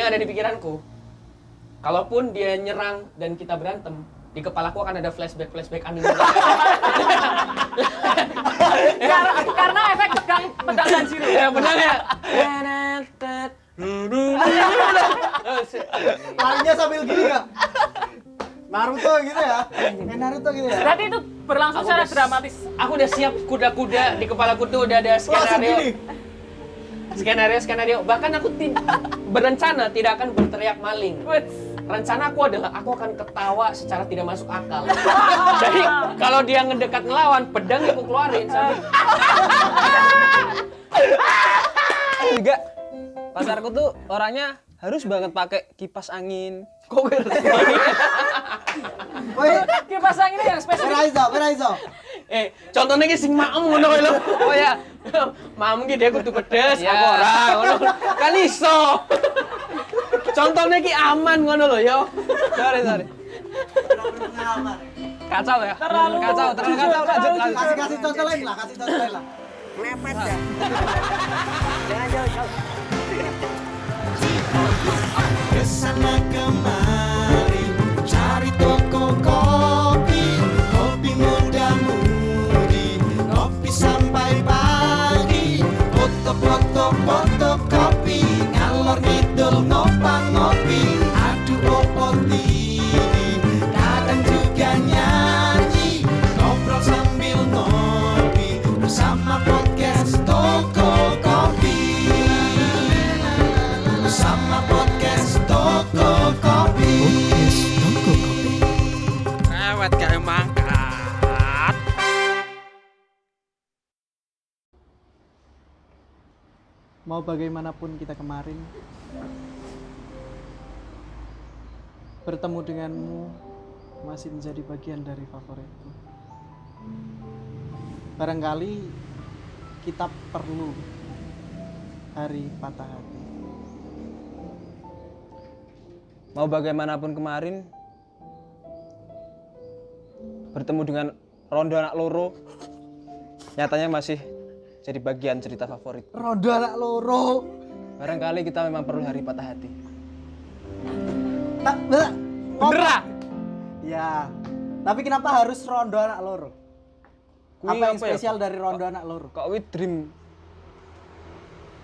Yang ada di pikiranku, kalaupun dia nyerang dan kita berantem, di kepalaku akan ada flashback anime. Karena efek pedang dan Zero. Ya benar ya. Larinya sambil gini nggak? Naruto gitu ya? Kayak Naruto gitu ya? Berarti itu berlangsung Aku secara udah- dramatis. Aku udah siap kuda-kuda di kepalaku tuh udah ada Langsung gini? skenario. Bahkan aku berencana tidak akan berteriak maling. Rencana aku adalah aku akan ketawa secara tidak masuk akal. Jadi kalau dia ngedekat ngelawan, pedang aku keluarin sambil Juga pacarku tuh orangnya harus banget pakai kipas angin. kok ngerti? Woi, Kipas anginnya yang spesifik. Peraiso. Contohnya ki sing maem ngono lho. Oh ya. Maem ki dia kudu pedes, aku ora ngono. Kan iso. Contohnya ki aman ngono lho ya. Sorry. Kacau ya? Terlalu kacau. Lanjut. Kasih contoh lain lah, Mepet ya. Jangan jauh. Kesana kemari cari toko kopi, kopi muda-mudi, kopi sampai pagi, foto kopi, ngalor ngidul ngopi, adu opoti, kadang juga nyanyi, ngobrol sambil ngopi, bersama podcast toko kopi. Bersama podcast Toko Kopi. Awet kayak mangkat. Mau bagaimanapun kita kemarin, bertemu denganmu masih menjadi bagian dari favoritku. Barangkali kita perlu hari patah hati. Mau bagaimanapun kemarin bertemu dengan Rondo Anak Loro nyatanya masih jadi bagian cerita favorit. Rondo anak loro. Barangkali kita memang perlu hari patah hati. Bener ah? Ya. Tapi kenapa harus rondo anak loro? Kui Apa yang apa ya? spesial dari rondo anak loro? Kok wi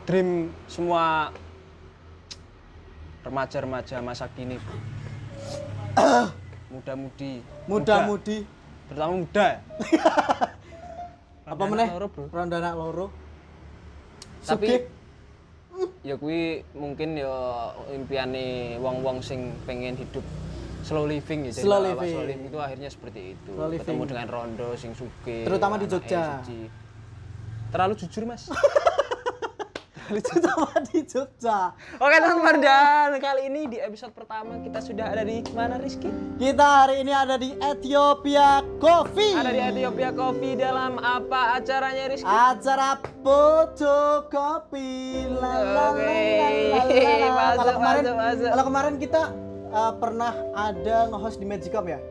dream semua remaja-remaja masa kini. Muda-mudi. Terutama muda. Apa Rondo meneh? Anak Loro, Bro. Rondo anak loro. Tapi Sugih. ya kuwi mungkin ya impiane wong-wong sing pengen hidup slow living ya. Slow Jadi, living. slow living itu akhirnya seperti itu. Slow living. Ketemu dengan Rondo sing sugih. Terutama di anake Jogja. siji. Terlalu jujur, Mas. Terutama di Jogja. Oke teman-teman, dan kali ini di episode pertama kita sudah ada di mana, Rizky? Kita hari ini ada di Ethiopia Coffee. Ada di Ethiopia Coffee dalam apa acaranya, Rizky? Acara fotokopi. Oke. Masuk. Kalau kemarin kita pernah ada nge-host di Magicom ya.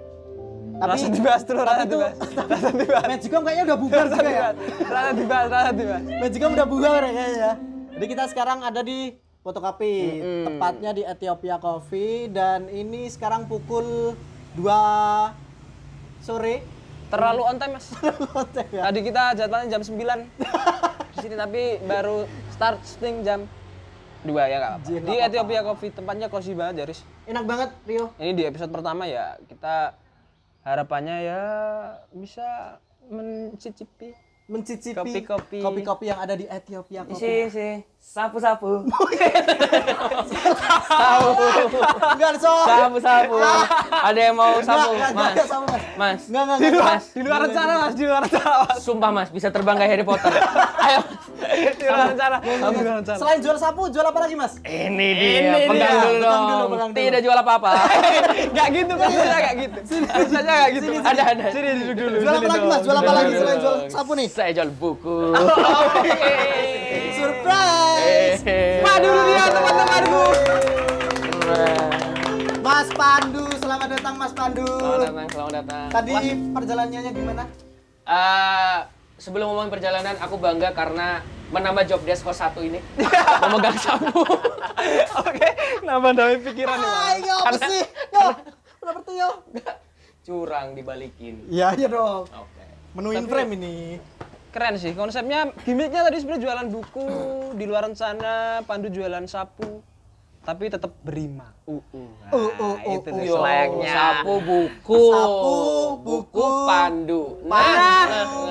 Rasa dibahas dulu, rasa dibahas. Magicom kayaknya udah bubar juga ya. Rasa dibahas. Magicom udah bubar ya kayaknya. Jadi kita sekarang ada di fotokopi, tepatnya di Ethiopia Coffee, dan ini sekarang pukul 2 sore. Terlalu on time, Mas. Ya. Tadi kita jadwalnya jam 9 di sini, tapi baru starting jam 2 ya nggak apa-apa. Nggak Di apa-apa. Ethiopia Coffee, tempatnya cozy banget ya, Riz. Enak banget, Rio. Ini di episode pertama ya, kita harapannya ya bisa mencicipi kopi-kopi yang ada di Ethiopia Coffee. Isi sapu-sapu. Enggak, so. Sapu. Ada yang mau sapu, Mas? Mas. Enggak. di luar rencana, Mas. Sumpah, Mas, bisa terbang kayak Harry Potter. Ayo. Di luar rencana. Selain jual sapu, jual apa lagi, Mas? Ini dia. Pegang dulu Pegang dulu, dong. pegang dulu. Tidak jual apa-apa. Nggak gitu, maksudnya nggak gitu. Maksudnya nggak gitu. Ada. Sini duduk dulu. Jual apa lagi, Mas? Jual apa lagi selain jual sapu nih? Saya jual buku. Surprise! Padu dia, teman-temanku. Mas Pandu, selamat datang Mas Pandu. Selamat datang. Tadi perjalanannya gimana? Sebelum ngomongin perjalanan, aku bangga karena menambah job desk host satu ini. Memegang sapu. Oke, nambah dari pikiran nih, Bang. Ay, apa sih? Yo, udah berarti yo. Curang dibalikin. Iya, iya dong. Oke. Menuin frame ini. Keren sih konsepnya, gimmicknya tadi sebenarnya jualan buku di luar sana, Pandu jualan sapu, tapi tetap berima. Itu nih Yo, slangnya. sapu buku. Sapu, buku, pandu. pandu.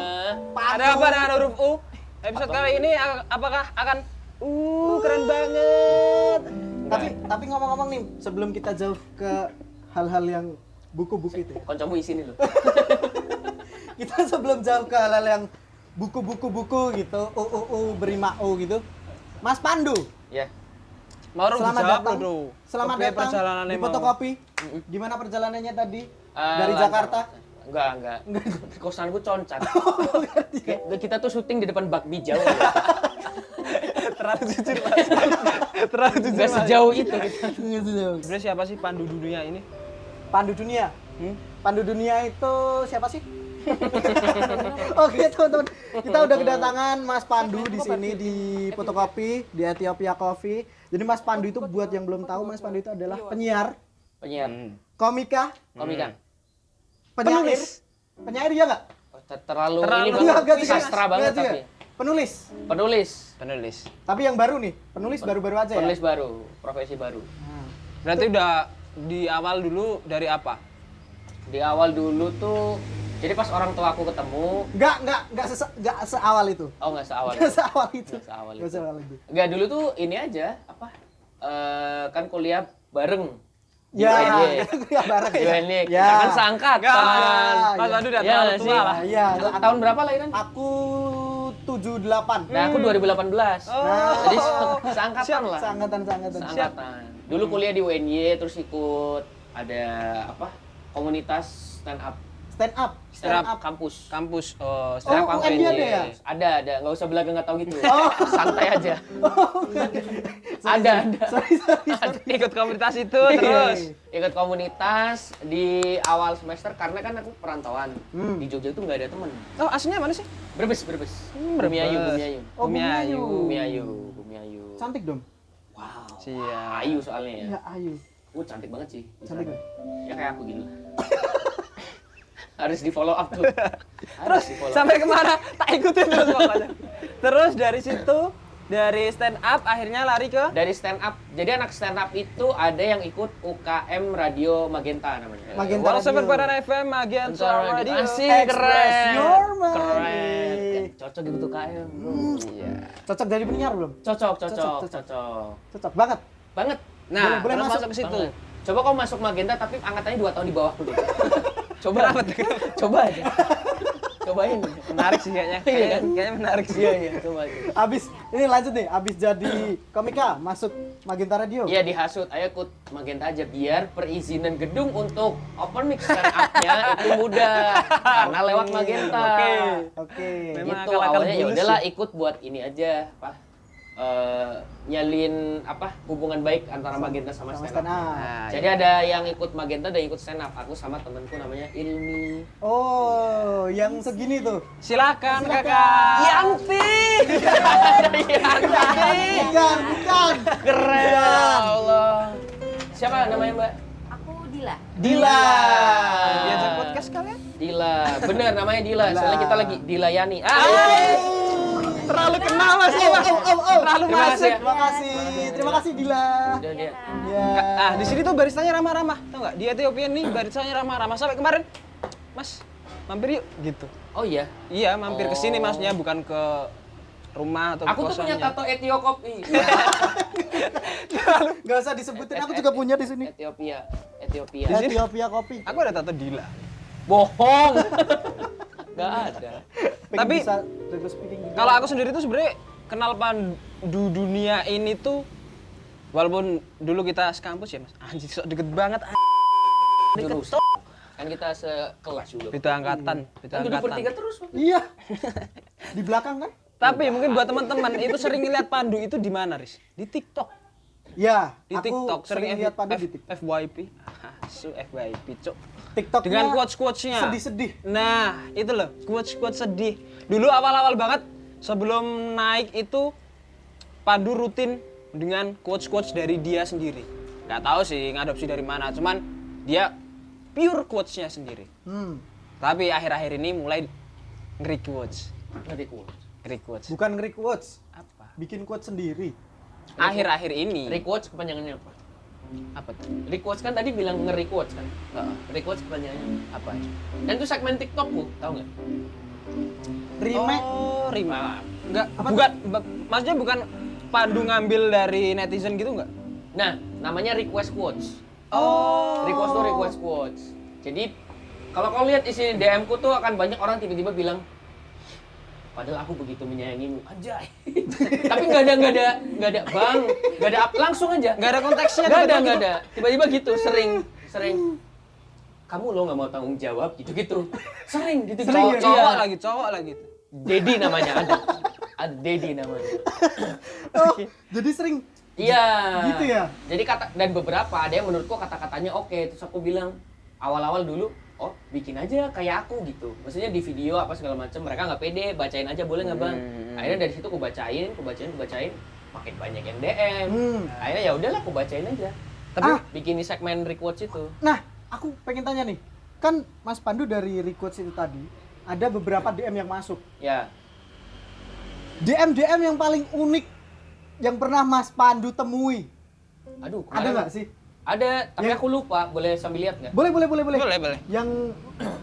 Ada apa dengan huruf U? Episode kali ini apakah akan keren banget. Tapi ngomong-ngomong nih, sebelum kita jauh ke hal-hal yang buku-buku itu ya. Koncomu isi nih loh. Kita sebelum jauh ke hal-hal yang buku-buku gitu, berima O gitu. Mas Pandu, Ya. Mau selamat dijawab datang. dulu. Selamat Oke, datang perjalanannya di mau. Fotokopi. Gimana perjalanannya tadi? Dari Lancar. Jakarta? Enggak. Kosanku concat. Kita tuh syuting di depan bakmi jauh. Terlalu jujur, Mas. Terlalu jujur. Enggak Mas. sejauh itu kita. Sebenarnya siapa sih Pandu dunia ini? Pandu Dunia. Pandu Dunia itu siapa sih? Oke teman-teman, kita udah kedatangan Mas Pandu di sini di Fotokopi di Ethiopia Coffee. Jadi Mas Pandu itu buat yang belum tahu, Mas Pandu itu adalah penyiar, Penyiar. komika, Komika. penyair, penyair ya nggak? Terlalu ini Enggak, banget. enggak juga. Sastra banget Enggak juga. tapi. Penulis. Penulis. Tapi yang baru nih, penulis baru-baru aja ya. Penulis baru, profesi baru. Berarti udah di awal dulu dari apa? Di awal dulu tuh, jadi pas orang tua aku ketemu, Enggak seawal itu. oh nggak seawal. Enggak seawal itu. Nggak seawal Nggak itu. seawal itu. Enggak, dulu tuh ini aja, apa? Kan kuliah bareng. Di Ya, UNY. ya bareng Di ya. UNY. Ya. Kita kan seangkatan. Mas Pandu udah Ya, terlalu sih. tua lah. Iya, Tahun berapa lahiran? aku 78. Nah, aku 2018. Jadi seangkatan lah. Seangkatan. Seangkatan. Dulu kuliah di UNY, terus ikut ada apa? Komunitas stand up Stand up. kampus. Kampus. Stand up Oh, kampus. UNY ada ya? Ada. Nggak usah belaga nggak tahu gitu. Santai aja. Ada. Sorry. Ikut komunitas itu Iya. terus. Ikut komunitas di awal semester karena kan aku perantauan. Di Jogja itu nggak ada temen. Oh, aslinya mana sih? Brebes. Bumiayu. Oh, Bumiayu. Bumiayu. Cantik dong. Wow. Siap. Ayu soalnya ya. Ya, ayu. Cantik banget sih. Cantik Bisa. nggak? Ya kayak aku gini lah. Harus di follow up tuh. Terus sampai kemana? Tak ikutin terus pokoknya. Terus dari situ, dari stand up akhirnya lari ke dari stand up. Jadi anak stand up itu ada yang ikut UKM Radio Magenta namanya. Magenta Walaupun Radio. Paran FM, Magenta Radio. Asik, Express keren. your mind. Keren. Cocok ikut UKM, bro. Iya. Cocok jadi penyiar belum? Cocok. Cocok banget. Banget. Nah, Boleh terus masuk masuk ke situ. Banget. Coba kau masuk Magenta tapi angkatannya 2 tahun di bawah dulu. Coba. Coba aja. Cobain. Menarik sih kayaknya. Iya kan? Kayaknya menarik sih. Iya, coba aja. Ini lanjut nih, abis jadi komika masuk Magenta Radio. Iya dihasut, ayo ikut Magenta aja biar perizinan gedung untuk open mix stand up-nya itu mudah karena lewat Magenta. Oke. Memang Gitu akal-akal awalnya ya bulus udahlah sih. ikut buat ini aja apa nyalin apa hubungan baik antara Magenta sama Sama stand stand up. up. Nah, Jadi ada yang ikut Magenta dan ikut stand up. Aku sama temanku namanya Ilmi. Oh, yang segini tuh. silakan kakak. Yanti. Bukan. Keren. Ya Allah. Siapa namanya, Mbak? Aku Dila. Dila. Diajak podcast kalian? Dila. Bener namanya Dila. Dila. Soalnya kita lagi dilayani. Terlalu kenal Mas. Terlalu Terima kasih masuk. ya. Terima kasih Dila. Udah dia. Ya. Ah, di sini tuh baristanya ramah-ramah. Tahu nggak? Di Ethiopia nih baristanya ramah-ramah. Sampai kemarin, Mas, mampir yuk gitu. Oh iya. Iya, mampir ke sini Oh. maksudnya bukan ke rumah atau Aku tuh punya kosannya. tato Etiokopi. Gak usah disebutin, aku juga punya di sini. Ethiopia. Ethiopia Kopi. Aku ada tato Dila. Bohong. Gak ada. Pengen Tapi- bisa Dragon speaking juga. Kalau aku sendiri tuh sebenarnya kenal Pandu dunia ini tuh walaupun dulu kita sekampus ya Mas. Anjir sok deket banget. Jurusan. Kan kita sekelas dulu. Beda angkatan, beda Kan duduk angkatan. bertiga terus. Iya. Di belakang kan? Tapi mungkin buat teman-teman itu sering lihat Pandu itu di mana, Riz? Di TikTok. Ya, Di aku TikTok sering lihat Pandu di TikTok. FYP. Su FYP, Cok. TikToknya Dengan quotes-quotesnya. sedih-sedih. Nah, itu loh, quotes-quotes sedih. Dulu awal-awal banget sebelum naik itu Pandu rutin dengan quotes-quotes dari dia sendiri. Nggak tahu sih ngadopsi dari mana, cuman dia pure quotes-nya sendiri. Tapi akhir-akhir ini mulai nge-quotes. Nge-quotes. Bukan nge-quotes, Apa? bikin quotes sendiri. Akhir-akhir ini. Requotes kepanjangannya apa? Apa tuh? Requotes kan tadi bilang nge-requotes kan? Requotes kepanjangannya Apa? dan itu segmen TikTokku, tahu nggak? Remake. Oh, remake. Enggak, maksudnya bukan Pandu ngambil dari netizen gitu enggak? Nah, namanya request quotes. Oh. Request tuh request quotes. Jadi kalau kau lihat isi DM ku tuh akan banyak orang tiba-tiba bilang, padahal aku begitu menyayangimu, anjay. Tapi nggak ada bang, nggak ada langsung aja. Nggak ada konteksnya. Nggak ada. Tiba-tiba gitu, sering. Kamu lo nggak mau tanggung jawab gitu. Sering gitu. Cowok lagi. Dedi namanya ada Dedi namanya. Oh, jadi sering Iya. gitu ya? Jadi dan beberapa ada yang menurutku kata-katanya oke. Terus aku bilang awal-awal dulu, oh bikin aja kayak aku gitu. Maksudnya di video apa segala macam mereka nggak pede, bacain aja boleh nggak bang? Akhirnya dari situ aku bacain, makin banyak yang DM. Akhirnya ya udahlah aku bacain aja. Tapi bikin di segmen requotes itu. Nah, aku pengen tanya nih. Kan Mas Pandu dari requotes itu tadi, ada beberapa DM yang masuk. Ya. DM yang paling unik yang pernah Mas Pandu temui. Aduh, Ada kemarin- nggak sih? Ada, tapi aku lupa. Boleh sambil lihat nggak? Boleh. Boleh. Yang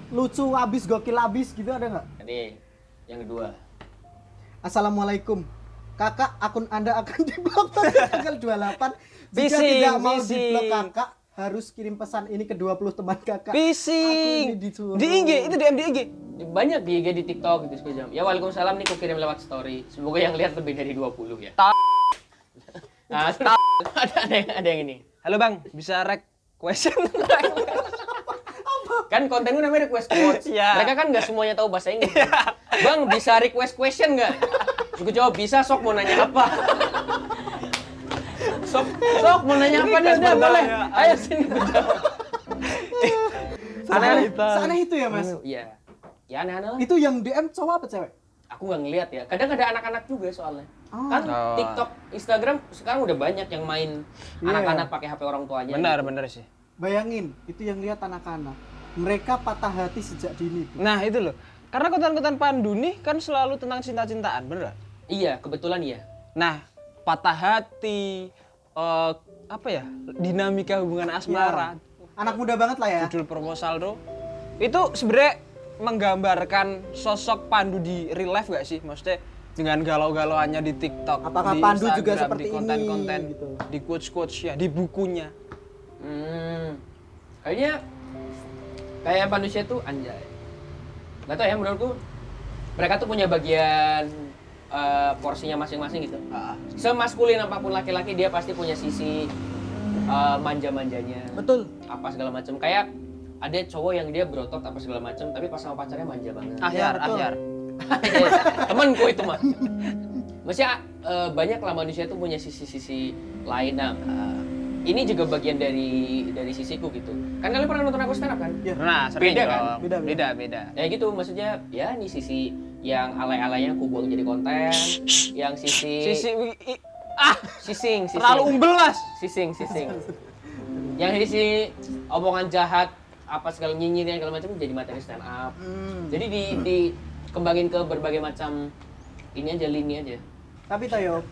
lucu abis, gokil abis gitu ada nggak? Ini yang kedua. Assalamualaikum. Kakak, akun Anda akan diblok pada tanggal 28. Jika Bising, tidak mau bising. diblok kakak, harus kirim pesan ini ke 20 teman kakak. Pising. Aku ini disuruh. Di IG, itu DM di IG. Banyak di IG, di TikTok gitu sekejam. Ya waalaikumsalam nih, aku kirim lewat story. Semoga yang lihat lebih dari 20 ya. Nah, ada yang ini. Halo Bang, bisa rek question? Kan konten gue namanya request quotes. Iya. Mereka kan nggak semuanya tahu bahasa Inggris. Bang, bisa request question nggak? Gue jawab bisa, sok mau nanya apa? Sok mau nanya apa nih? Udah boleh. Ayo sini gue jawab. Seaneh itu ya, Mas? Iya. Ya aneh-aneh lah. Itu yang DM cowok apa cewek? Aku nggak ngeliat ya. Kadang ada anak-anak juga soalnya. Kan Oh. TikTok, Instagram sekarang udah banyak yang main Iya. anak-anak pakai HP orang tuanya. Benar sih. Bayangin, itu yang lihat anak-anak. Mereka patah hati sejak dini. Nah, itu loh. Karena konten-konten Pandu nih kan selalu tentang cinta-cintaan, bener nggak? Iya, kebetulan iya. Nah, patah hati, apa ya, dinamika hubungan asmara, Anak muda banget lah ya. judul proposal tuh, itu sebenarnya menggambarkan sosok Pandu di real life gak sih? Maksudnya dengan galau-galauannya di TikTok, Apakah di Pandu Instagram, juga seperti di ini, konten-konten, gitu? di quotes-quotesnya, di bukunya. Kayaknya kayak manusia tuh anjay. Gak tau ya, menurutku mereka tuh punya bagian porsinya masing-masing gitu. Semaskulin apapun laki-laki, dia pasti punya sisi manja-manjanya. Betul. Apa segala macam. Kayak ada cowok yang dia berotot apa segala macam, tapi pas sama pacarnya manja banget. betul. Temenku itu mah. Maksudnya banyak lah manusia tuh punya sisi-sisi lain. Nah, ini juga bagian dari sisiku gitu. Kan kalian pernah nonton aku stand up kan? Iya. Nah, sering Beda dong. kan? Beda. Ya gitu, maksudnya ya ini sisi yang alay-alaynya aku buang jadi konten, yang sising, Terlalu umbel, Mas. sising. Yang sisi omongan jahat, apa segala nyinyir yang segala macam jadi materi stand up. Jadi dikembangin ke berbagai macam ini aja, lini aja. Tapi Tayo,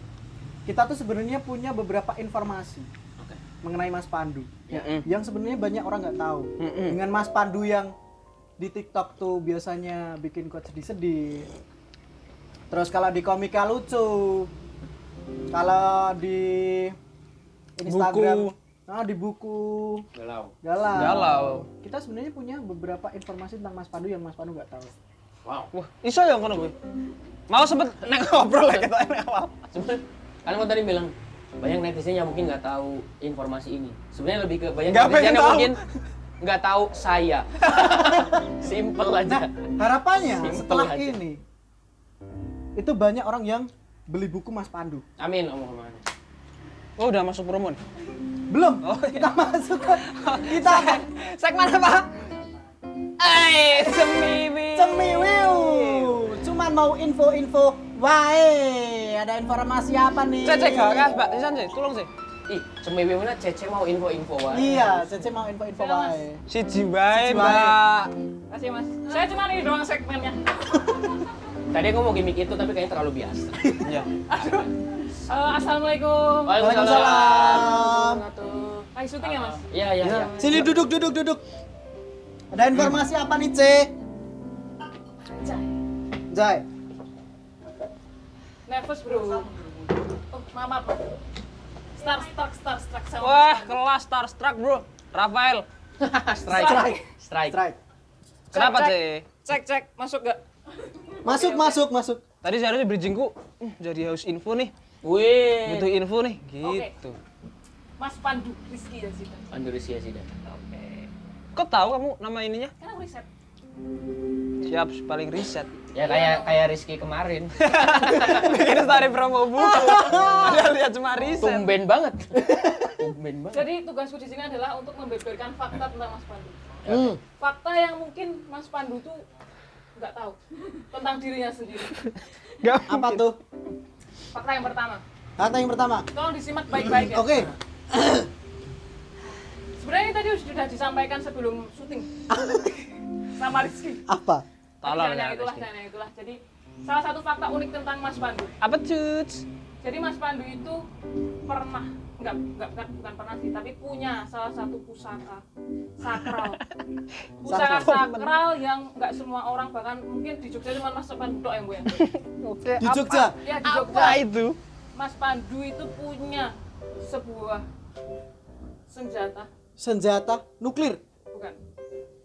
kita tuh sebenarnya punya beberapa informasi Oke. mengenai Mas Pandu. Yang sebenarnya banyak orang nggak tahu. Dengan Mas Pandu yang di TikTok tuh biasanya bikin quotes sedih-sedih. Terus kalau di komika lucu. Kalau di Instagram, di buku galau. Kita sebenarnya punya beberapa informasi tentang Mas Pandu yang Mas Pandu nggak tahu. Wow. Wah, iso ya ngono kuwi. Mau sempet nek ngobrol ya kita nek awal. Sebenarnya kalian mau tadi bilang banyak netizen yang mungkin nggak tahu informasi ini. Sebenarnya lebih ke banyak Nggak netizen pengen yang tahu. mungkin nggak tahu saya. Simple aja. Harapannya Simple setelah aja. ini itu banyak orang yang beli buku Mas Pandu. Amin, omongan. Oh, udah masuk promo nih. Belum. Kita masuk ke Segmen apa? Cemiwi. Cemiwiu. Cuman mau info-info Wae, ada informasi apa nih? Cek gak, Mbak. Sisan sih, tolong sih. Ih, cemewe mana Cece mau info-info wae. Iya, Cece mau info-info Iya, Mas. wae. Siji wae, Siji wae. Mbak. Kasih Mas. Saya cuma ini doang segmennya. Tadi aku mau gimmick itu tapi kayaknya terlalu biasa. Iya. Assalamualaikum. Waalaikumsalam. Lagi syuting ya Mas? Iya, iya, iya. Sini duduk. Ada informasi apa nih, C? Jai. Nervous bro. Oh, maaf. Starstruck sama. Wah, kelas Starstruck, Bro. Rafael. Strike. Kenapa, Cek. Cek? Masuk gak? Masuk. Tadi seharusnya bridgingku jadi haus info nih. Wih. Butuh info nih, gitu. Mas Pandu Rizky ya sih. Andalusia sih dah. Oke. Kok tahu kamu nama ininya? Kan aku riset. Siap, paling riset. Ya kayak Rizky kemarin. Bikin story promo buku. Padahal dia cuma riset. Tumben banget. Jadi tugasku di sini adalah untuk membeberkan fakta tentang Mas Pandu. Fakta yang mungkin Mas Pandu tuh nggak tahu tentang dirinya sendiri. Gak Apa tuh? Fakta yang pertama. Kata yang pertama. Tolong disimak baik-baik ya. Oke. Sebenarnya ini tadi sudah disampaikan sebelum syuting sama Rizky. Apa? Tolong Dan ya, yang itulah Rizky. dan yang itulah. Jadi salah satu fakta unik tentang Mas Pandu. Apa cuts? Jadi Mas Pandu itu pernah bukan pernah sih, tapi punya salah satu pusaka sakral. Pusaka sakral yang nggak semua orang, bahkan mungkin di Jogja cuma Mas Pandu doang yang punya. Oke. Di Jogja. Ya di Jogja. Apa itu? Mas Pandu itu punya sebuah Senjata nuklir. bukan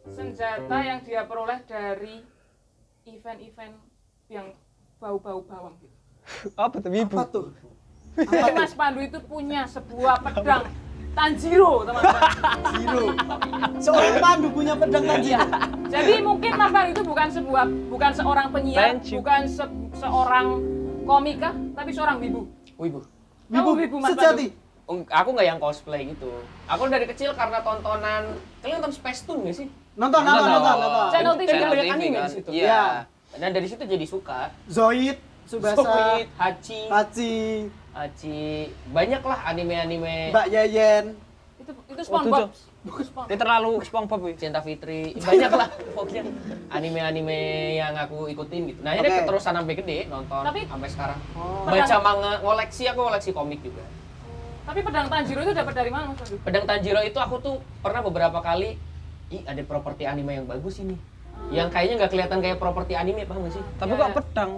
senjata yang dia peroleh dari event-event yang bau-bau bawang gitu. Apa tuh, Ibu? Apa tuh? Jadi Mas Pandu itu punya sebuah pedang Tanjiro, teman-teman. Zero. Seorang Pandu punya pedang Iya. Tanjiro. Jadi mungkin Mas Pandu itu bukan seorang penyiar, Thank you. bukan seorang komika, tapi seorang wibu. Wibu. Kamu wibu Mas sejati. Aku nggak yang cosplay gitu. Aku dari kecil karena tontonan, kalian nonton Space Tune nggak sih? Nonton. Channel TV. Kan banyak TV anime kan? di situ. Iya. Dan dari situ jadi suka. Zoid, Subasa, Soit, Hachi, banyak lah anime-anime. Mbak Yeyen. Itu SpongeBob. Dia terlalu SpongeBob ya. Cinta Fitri, banyak lah pokoknya anime-anime yang aku ikutin gitu. Nah ini Oke. keterusan sampai gede nonton Tapi- sampai sekarang. Oh. Baca manga, aku ngoleksi komik juga. Tapi pedang Tanjiro itu dapat dari mana Mas Pandu? Pedang Tanjiro itu aku tuh pernah beberapa kali, ada properti anime yang bagus ini. Yang kayaknya nggak kelihatan kayak properti anime, paham nggak sih? Tapi Ya. kok pedang?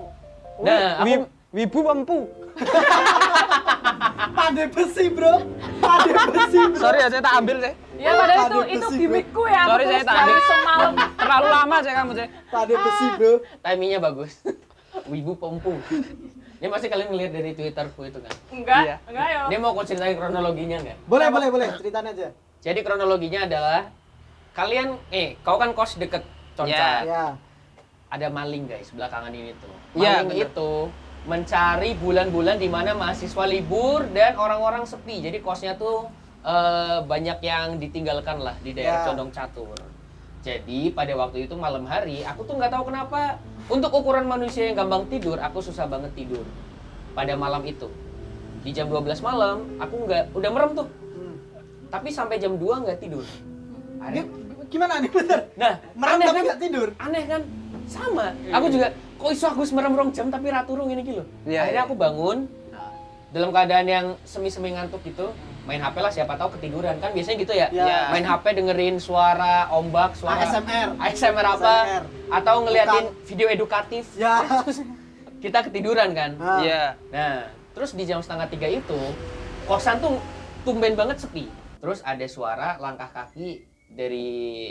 Nah, aku- Wibu mampu. Pandai besi, Bro. Sorry ya, saya tak ambil deh. Ya padahal Aduh, itu besi, gimmickku ya. Sorry, aku saya tulis tak dari ambil. semalam. Terlalu lama saya kamu, Cek. Pandai besi, Bro. Timingnya bagus. Wibu Pompu. Ini pasti kalian ngeliat dari Twitterku itu kan. Enggak, Iya. enggak ya. Dia mau aku ceritain kronologinya nggak? Boleh. Ceritain aja. Jadi kronologinya adalah kalian, kau kan kos deket Conca. Ya. Ya. Ada maling guys belakangan ini tuh. Iya, Maling bener. itu mencari bulan-bulan di mana mahasiswa libur dan orang-orang sepi. Jadi kosnya tuh banyak yang ditinggalkan lah di daerah Ya. Condong Catur. Jadi pada waktu itu malam hari, aku tuh nggak tahu kenapa untuk ukuran manusia yang gampang tidur, aku susah banget tidur pada malam itu. Di jam 12 malam, aku udah merem tuh. Tapi sampai jam 2 nggak tidur. Gimana nih, bener? Nah, Merem aneh tapi kan? nggak tidur. Aneh kan? Sama. Aku juga, kok iso aku merem rong jam tapi raturung ini gitu. Iya, Akhirnya iya. aku bangun dalam keadaan yang semi-semi ngantuk gitu. Main HP lah, siapa tahu ketiduran kan biasanya gitu ya. Iya. Main HP dengerin suara ombak, suara ASMR apa, ASMR. atau ngeliatin video edukatif. Ya. Kita ketiduran kan. Ah. Iya. Nah, terus di jam 2:30 itu kosan tuh tumben banget sepi. Terus ada suara langkah kaki dari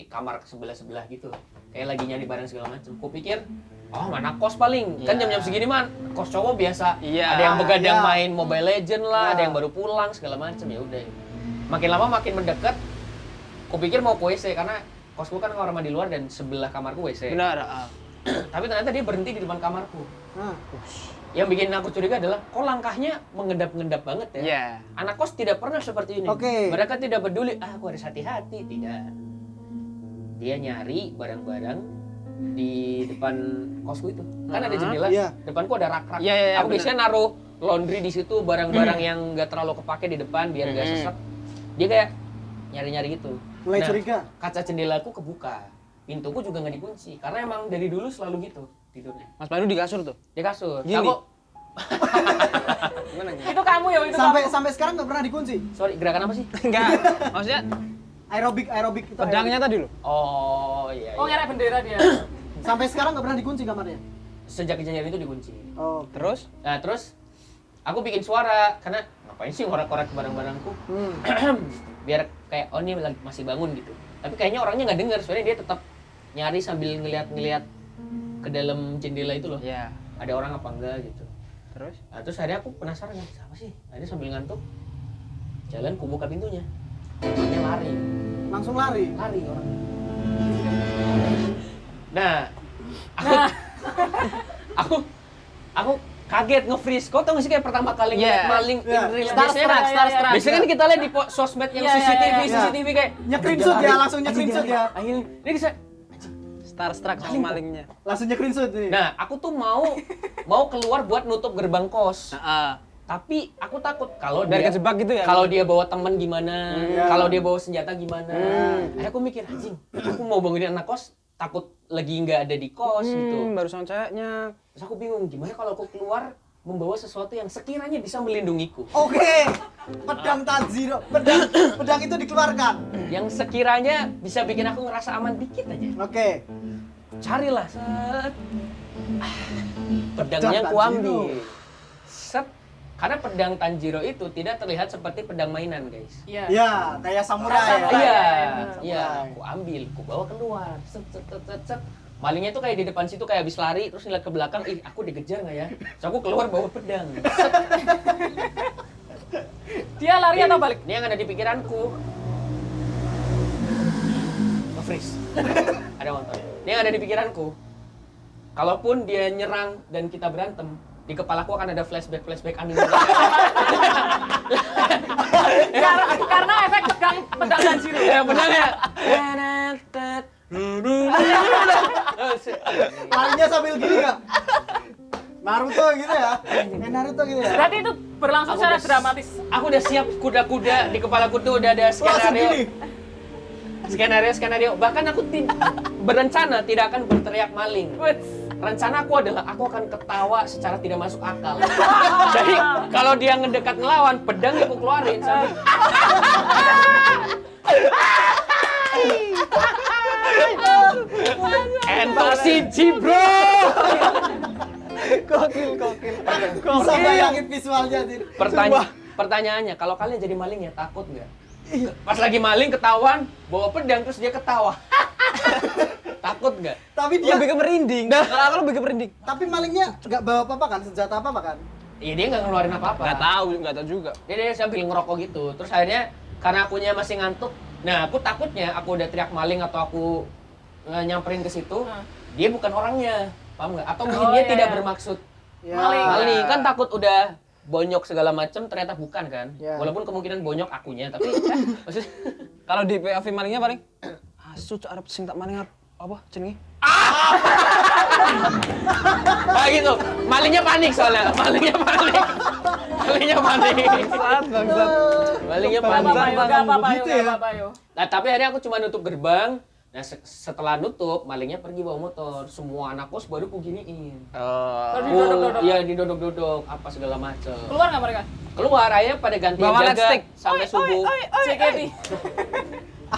kamar sebelah-sebelah gitu. Kayak lagi nyari barang segala macam. Kupikir, oh mana kos paling. Kan Iya. jam-jam segini mah kos cowok biasa. Iya. Ada yang begadang Iya. main Mobile Legend lah, Iya. ada yang baru pulang segala macam, ya udah. Makin lama makin mendekat. Kupikir mau ke WC karena kosku kan kamar mandi luar dan sebelah kamarku WC. Benar. Tapi ternyata dia berhenti di depan kamarku. Nah, Yang bikin aku curiga adalah kok langkahnya mengendap-endap banget ya. Iya. Anak kos tidak pernah seperti ini. Oke. Mereka tidak peduli, aku harus hati-hati, tidak. Dia nyari barang-barang di depan kosku itu. Kan ada jendela, Iya. depanku ada rak-rak. Iya, iya, iya, Aku bener. biasanya naruh laundry di situ, barang-barang yang nggak terlalu kepake di depan biar nggak sesek. Dia kayak nyari-nyari gitu. Mulai curiga. Kaca jendelaku kebuka. Pintuku juga nggak dikunci karena emang dari dulu selalu gitu tidurnya. Mas Pandu di kasur tuh. Di kasur. Gini? Aku Gimana gitu? Itu kamu ya, itu Sampai sekarang nggak pernah dikunci. sorry, gerakan apa sih? Enggak. Maksudnya Aerobik itu. pedangnya tadi loh. Oh iya. kamu. Oh, iya. ngerek bendera dia. Sampai sekarang nggak pernah dikunci kamarnya. Sejak kejadian itu dikunci. Oh. Terus Nah terus aku bikin suara karena ngapain sih ngorek-ngorek barang-barangku? Biar kayak oh ini masih bangun gitu. Tapi kayaknya orangnya nggak dengar, soalnya dia tetap nyari sambil ngeliat-ngeliat ke dalam jendela itu loh. ya. Ada orang apa enggak gitu. Terus Nah, terus akhirnya aku penasaran nih, siapa sih? Akhirnya sambil ngantuk, jalan ku buka pintunya. Orangnya lari Langsung lari. orangnya. Nah, aku kaget nge-freeze. Kau tau gak sih kayak pertama kali ngeliat Yeah. maling in Yeah. real? Starstruck, Biasanya, biasanya kan kita lihat di sosmed yang Iya, iya, CCTV, iya, iya. CCTV kayak Nyekrinshot ya, langsung nyekrinshot ya. Akhirnya dia bisa. starstruck sama malingnya. Langsung nyekrinshot nih. Nah, aku tuh mau keluar buat nutup gerbang kos. Heeh. Tapi aku takut kalau Biar dia kejebak gitu ya. kalau dia bawa teman gimana, Iya. kalau dia bawa senjata gimana. Akhirnya aku mikir, anjing, aku mau bangunin anak kos, takut lagi nggak ada di kos gitu. baru sama ceweknya. Terus aku bingung, gimana kalau aku keluar membawa sesuatu yang sekiranya bisa melindungiku. Oke. Pedang Tanjiro. Pedang itu dikeluarkan. Yang sekiranya bisa bikin aku ngerasa aman dikit aja. Oke. Carilah, set. Pedang Pedang yang Tanjiro. kuambil. Set. Karena pedang Tanjiro itu tidak terlihat seperti pedang mainan, guys. Iya. Ya, kayak samurai ya. Samurai. Iya, bener. iya. Aku ambil, aku bawa keluar. Set, set, set, set, set. Malingnya tuh kayak di depan situ kayak habis lari, terus ngeliat ke belakang, ih aku dikejar nggak ya? Terus aku keluar bawa pedang. Set. Dia lari atau balik? Ini yang ada di pikiranku. Nge-freeze. Ada motor. Ini yang ada di pikiranku. Kalaupun dia nyerang dan kita berantem, di kepalaku akan ada flashback anime. Karena efek pedang Tanjiro. Ya benar ya. Larinya sambil gini nggak? Naruto gitu ya? Naruto gitu ya? Berarti itu berlangsung Aku secara udah- dramatis. Aku udah siap kuda-kuda di kepalaku tuh udah ada Langsung gini. skenario. Bahkan aku berencana tidak akan berteriak maling. Rencana aku adalah aku akan ketawa secara tidak masuk akal. Jadi kalau dia ngedekat ngelawan, pedang aku keluarin sambil entok siji bro. Kokil. Bisa bayangin visualnya sih. Pertanyaannya, kalau kalian jadi maling ya takut nggak? Pas lagi maling ketahuan bawa pedang terus dia ketawa. Takut nggak? Tapi dia, Lebih ke merinding. Kalau aku lebih ke merinding. tapi malingnya nggak bawa apa-apa kan? Senjata apa kan? Iya dia nggak ngeluarin apa-apa. Nggak tahu juga. Dia sambil ngerokok gitu. Terus akhirnya karena akunya masih ngantuk, nah aku takutnya aku udah teriak maling atau aku nyamperin ke situ, dia bukan orangnya, paham nggak? Atau mungkin Oh, dia iya, tidak iya. bermaksud Ya. maling, kan takut udah bonyok segala macem, ternyata bukan kan? Ya. Walaupun kemungkinan bonyok akunya, tapi maksudnya Kalau di POV malingnya paling asu cak arep sing tak maling apa jenenge? kayak gitu. Malingnya panik soalnya, malingnya panik. Malingnya Gak panik. apa-apa yo, gak apa-apa yo, begitu gak ya? apa-apa yo. Nah, tapi akhirnya aku cuma nutup gerbang. Nah, setelah nutup, malingnya pergi bawa motor. Semua anak kos baru ku giniin. Terus Oh, didodok-dodok. iya didodok-dodok, apa segala macem. Keluar nggak mereka? Keluar, akhirnya pada ganti Bawa jaga lightstick. sampai subuh. JKT.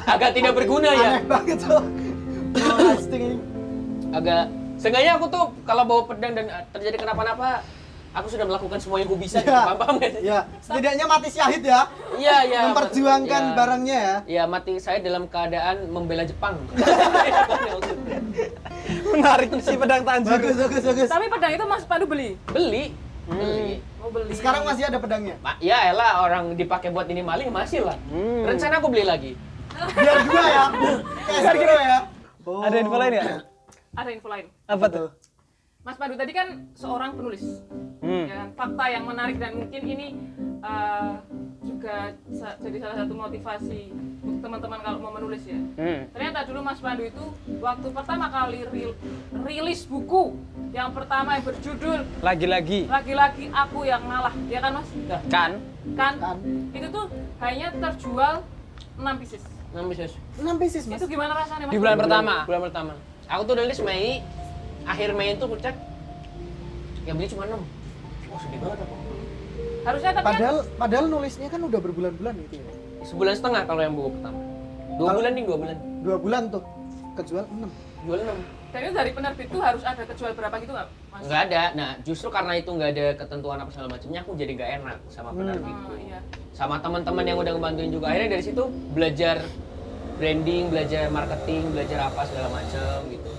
Agak tidak berguna ya. Aneh banget tuh. Plastik ini. Agak, seenggaknya aku tuh kalau bawa pedang dan terjadi kenapa-napa, aku sudah melakukan semua yang ku bisa. Gitu. Ya. Paham nggak sih? Ya, setidaknya mati syahid ya. Iya, iya. Memperjuangkan Iya. barangnya ya. Iya, mati saya dalam keadaan membela Jepang. Menarik si pedang Tanjiro. Bagus. Tapi pedang itu Mas Pandu beli. Beli. Hmm. Beli. Mau beli. Sekarang masih ada pedangnya. Ya elah, orang dipakai buat ini maling masih lah. Rencana aku beli lagi. Biar dua ya. Kayak Sekiro ya. Ada info lain ya? Ada info lain. Apa tuh? Mas Pandu tadi kan seorang penulis, ya kan? Fakta yang menarik dan mungkin ini juga jadi salah satu motivasi untuk teman-teman kalau mau menulis ya. Ternyata dulu Mas Pandu itu waktu pertama kali rilis buku yang pertama yang berjudul Lagi-lagi Lagi-lagi Aku Yang Ngalah, ya kan Mas? kan Kan? Itu tuh hanya terjual 6 pieces. 6 pieces. 6 pieces, Mas. Itu gimana rasanya Mas? di bulan pertama. Bulan pertama. Aku tuh rilis Mei, akhir Mei itu aku cek yang beli cuma 6. Oh, sedih banget aku. Harusnya tapi kan Padahal nulisnya kan udah berbulan-bulan gitu ya. Sebulan setengah kalau yang buku pertama. 2 Kalau- bulan nih, 2 bulan. 2 bulan tuh kejual 6. Jual 6. dan itu dari penerbit tuh harus ada kejual berapa gitu nggak Mas? Nggak ada. Nah, justru karena itu nggak ada ketentuan apa segala macamnya, aku jadi nggak enak sama penerbitku. Oh, iya. Sama teman-teman yang udah ngebantuin juga. Akhirnya dari situ belajar branding, belajar marketing, belajar apa segala macam gitu.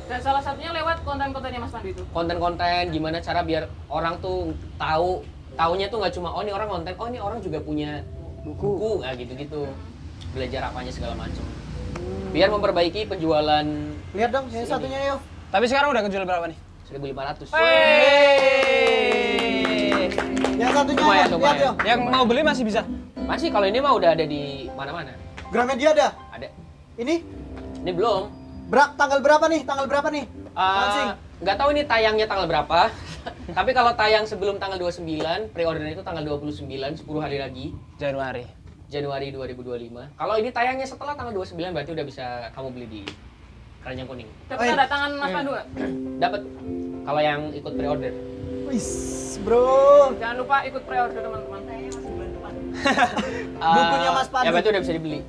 Dan salah satunya lewat konten-kontennya Mas Pandu itu. Konten-konten gimana cara biar orang tuh taunya tuh nggak cuma oh ini orang konten, oh ini orang juga punya buku, nah gitu-gitu. Belajar apanya segala macam. Biar memperbaiki penjualan. Lihat dong, yang satunya yuk. Tapi sekarang udah kejual berapa nih? 1.500. Yang satunya Lumayan, lihat lumayan. yuk. Yang mau beli masih bisa. Masih kalau ini mah udah ada di mana-mana. Gramedia ada. Ada. Ini Ini belum. tanggal berapa nih? Tanggal berapa nih? Lansing. Nggak tahu ini tayangnya tanggal berapa. Tapi kalau tayang sebelum tanggal 29, pre-order itu tanggal 29, 10 hari lagi, Januari 2025. Kalau ini tayangnya setelah tanggal 29 berarti udah bisa kamu beli di Keranjang Kuning. Dapat tanda tangan Mas Pandu nggak? Dapat kalau yang ikut pre-order. Wis, bro. Jangan lupa ikut pre-order teman-teman. Bukunya Mas Pandu. Ya berarti udah bisa dibeli.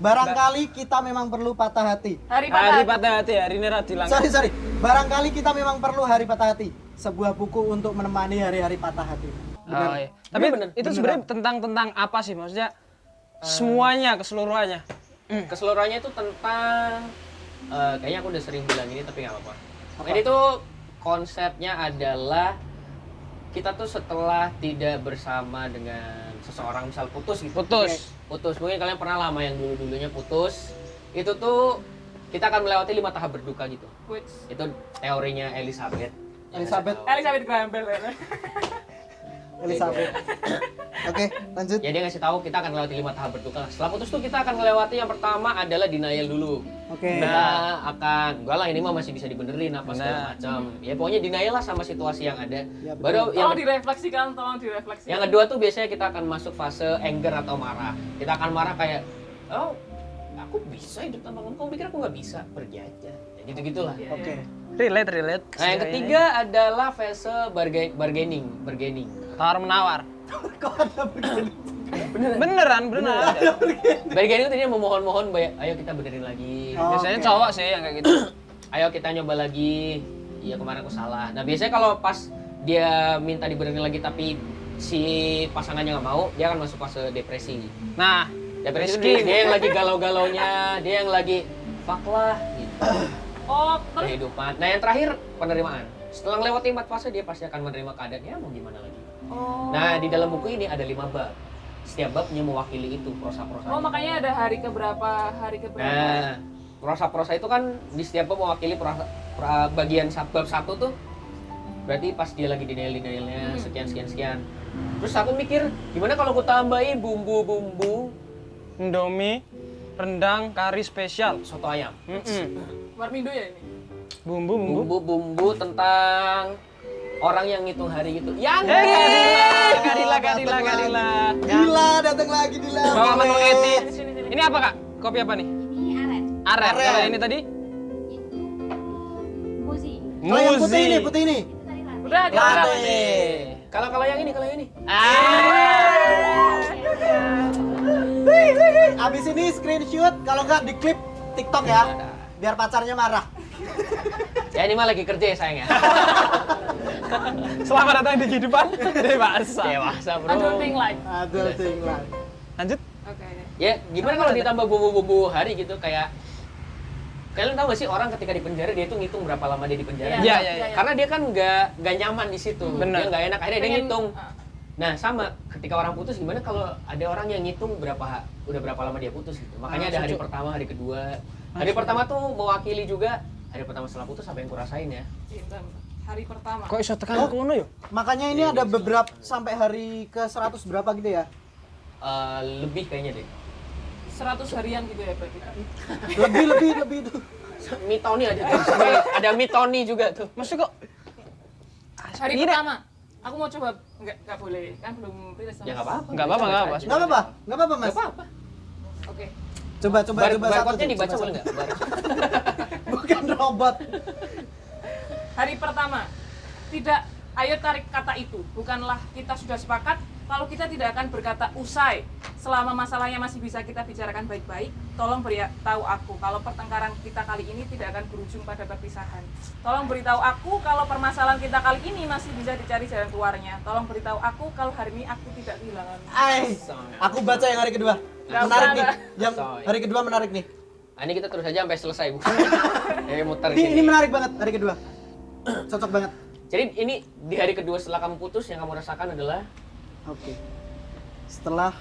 Barangkali kita memang perlu patah hati. Hari Hari patah. patah hati, hari ini Radilang. Sorry. Barangkali kita memang perlu hari patah hati. Sebuah buku untuk menemani hari-hari patah hati. Oh, iya. Tapi Bener. itu sebenarnya tentang apa sih? Maksudnya semuanya, keseluruhannya. Keseluruhannya itu tentang kayaknya aku udah sering bilang ini tapi nggak apa-apa. Ini tuh konsepnya adalah kita tuh setelah tidak bersama dengan seseorang, misal putus gitu. Putus. Mungkin kalian pernah lama yang dulunya putus. Itu tuh kita akan melewati 5 tahap berduka gitu. Which Itu teorinya Elizabeth. Elizabeth. Elizabeth Graham Bell. Elizabeth. Oke, lanjut. Ya dia ngasih tahu kita akan melewati 5 tahap berduka. Setelah putus tuh kita akan melewati yang pertama adalah denial dulu. Oke. Nah, enggak lah ini mah masih bisa dibenerin apa segala macam. Ya pokoknya denial lah sama situasi yang ada. Ya, betul. Baru yang Tolong direfleksikan. yang kedua tuh biasanya kita akan masuk fase anger atau marah. Kita akan marah kayak, oh aku bisa hidup tanpa kamu, kamu pikir aku nggak bisa? Pergi aja. Ya gitu-gitulah. Oke. Relate. Nah yang ketiga adalah fase bargaining. Tawar menawar. Kok ada begini? Beneran. Bargaining itu tadinya memohon-mohon, ayo kita benerin lagi. Oh, Biasanya oke. cowok sih yang kayak gitu. Ayo kita nyoba lagi. Iya kemarin aku salah. Nah biasanya kalau pas dia minta dibenerin lagi tapi si pasangannya nggak mau, dia akan masuk fase depresi. Nah, Depresi Rizky. itu dia yang lagi galau-galaunya, dia yang lagi fuck lah gitu. Oh, terus Kehidupan. Nah yang terakhir penerimaan. Setelah melewati 4 fase dia pasti akan menerima keadaannya, mau gimana lagi. Nah di dalam buku ini ada 5 bab. Setiap babnya mewakili itu prosa-prosa. Oh, makanya ada hari keberapa. Nah prosa-prosa itu kan di setiap bab mewakili bagian bab 1 tuh. Berarti pas dia lagi denial-denialnya sekian. Terus aku mikir gimana kalau aku tambahin bumbu-bumbu Indomie, rendang, kari spesial. soto ayam. Warmindo ya ini. Bumbu. Bumbu-bumbu tentang orang yang ngitung hari gitu. Yang Kadila. Dila datang lagi Dila. Bawa menu edit. Sini. Ini apa kak? Kopi apa nih? Ini Aren. Aren. Kalau ini tadi? Muzi. Kalau yang putih ini, putih ini. Itu tadi lah. Udah, jangan. Kalau yang ini. Abis ini screenshot, kalau nggak di klip TikTok ya, biar pacarnya marah. Ya ini mah lagi kerja ya sayang ya. Selamat datang di kehidupan dewasa. Dewasa bro. Adulting life. Adulting life. Lanjut. Oke. Ya gimana kalau ditambah bumbu-bumbu hari gitu kayak kalian tahu gak sih orang ketika di penjara dia tuh ngitung berapa lama dia di penjara? Iya. Karena dia kan nggak nyaman di situ. Bener. Dia nggak enak akhirnya dia Pengen- ngitung. Nah sama ketika orang putus gimana kalau ada orang yang ngitung udah berapa lama dia putus gitu. Makanya ada hari pertama, hari kedua. Hari pertama tuh mewakili juga Hari pertama setelah putus apa yang kurasain ya? Cinta hari pertama. Kok iso tekan kono yo? Makanya ini ada beberapa sampai hari ke 100 berapa gitu ya? Lebih kayaknya deh. 100 harian gitu ya berarti. Lebih itu. Mitoni aja tuh. Ada Mitoni juga tuh. Maksud kok Hari pertama. Aku mau coba enggak boleh kan belum rilis sama. Ya nggak apa-apa. Nggak apa-apa, nggak apa-apa. Enggak apa-apa, Mas. Nggak apa-apa. Oke. Coba satu. Barcode-nya dibaca coba boleh satu. nggak? Bukan robot. Hari pertama. Tidak, ayo tarik kata itu. Bukanlah kita sudah sepakat kalau kita tidak akan berkata usai. Selama masalahnya masih bisa kita bicarakan baik-baik, tolong beritahu aku kalau pertengkaran kita kali ini tidak akan berujung pada perpisahan. Tolong beritahu aku kalau permasalahan kita kali ini masih bisa dicari jalan keluarnya. Tolong beritahu aku kalau hari ini aku tidak kehilangan. Aku baca yang hari kedua. Nggak Menarik usah, nih. nggak. Yang hari kedua menarik nih. Nah, ini kita terus aja sampai selesai bukan? Muter di Ini sini. menarik banget hari kedua. Cocok banget. Jadi ini di hari kedua setelah kamu putus yang kamu rasakan adalah Oke. Setelah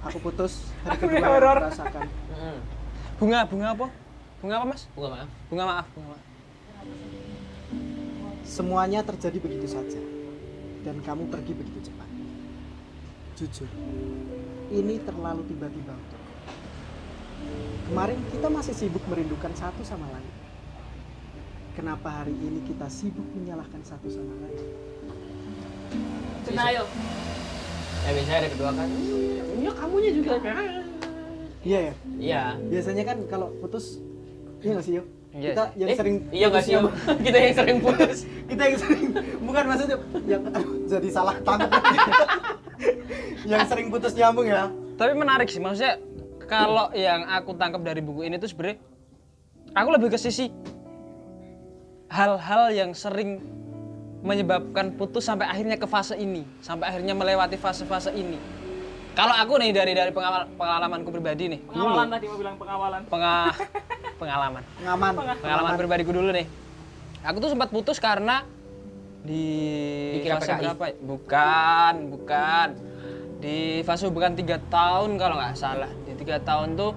aku putus hari Aku kedua horor. yang aku rasakan. bunga apa? Bunga apa, Mas? bunga maaf. Bunga maaf. Semuanya terjadi begitu saja. Dan kamu pergi begitu cepat. Jujur. Ini terlalu tiba-tiba untuk. Kemarin kita masih sibuk merindukan satu sama lain. Kenapa hari ini kita sibuk menyalahkan satu sama lain? Denial. Ya biasanya hari kedua kan. Ya kamunya juga. Iya ya. Iya. Biasanya kan kalau putus, iya nggak sih Yo? Iya. Kita yang sering Iya nggak sih? putus Om? Kita yang sering putus. kita yang sering bukan maksudnya yang jadi salah tangkap. Yang sering putus nyambung ya. Tapi menarik sih, maksudnya kalau yang aku tangkap dari buku ini tuh sebenarnya aku lebih ke sisi hal-hal yang sering menyebabkan putus sampai akhirnya ke fase ini, sampai akhirnya melewati fase-fase ini. Kalau aku nih dari pengalamanku pribadi nih, Pengawalan tadi mau bilang pengawalan. pengalaman Ngaman. pribadiku dulu nih. Aku tuh sempat putus karena di Dikira fase PKI? berapa? Bukan. Di fase hubungan 3 tahun kalau nggak salah. Di 3 tahun tuh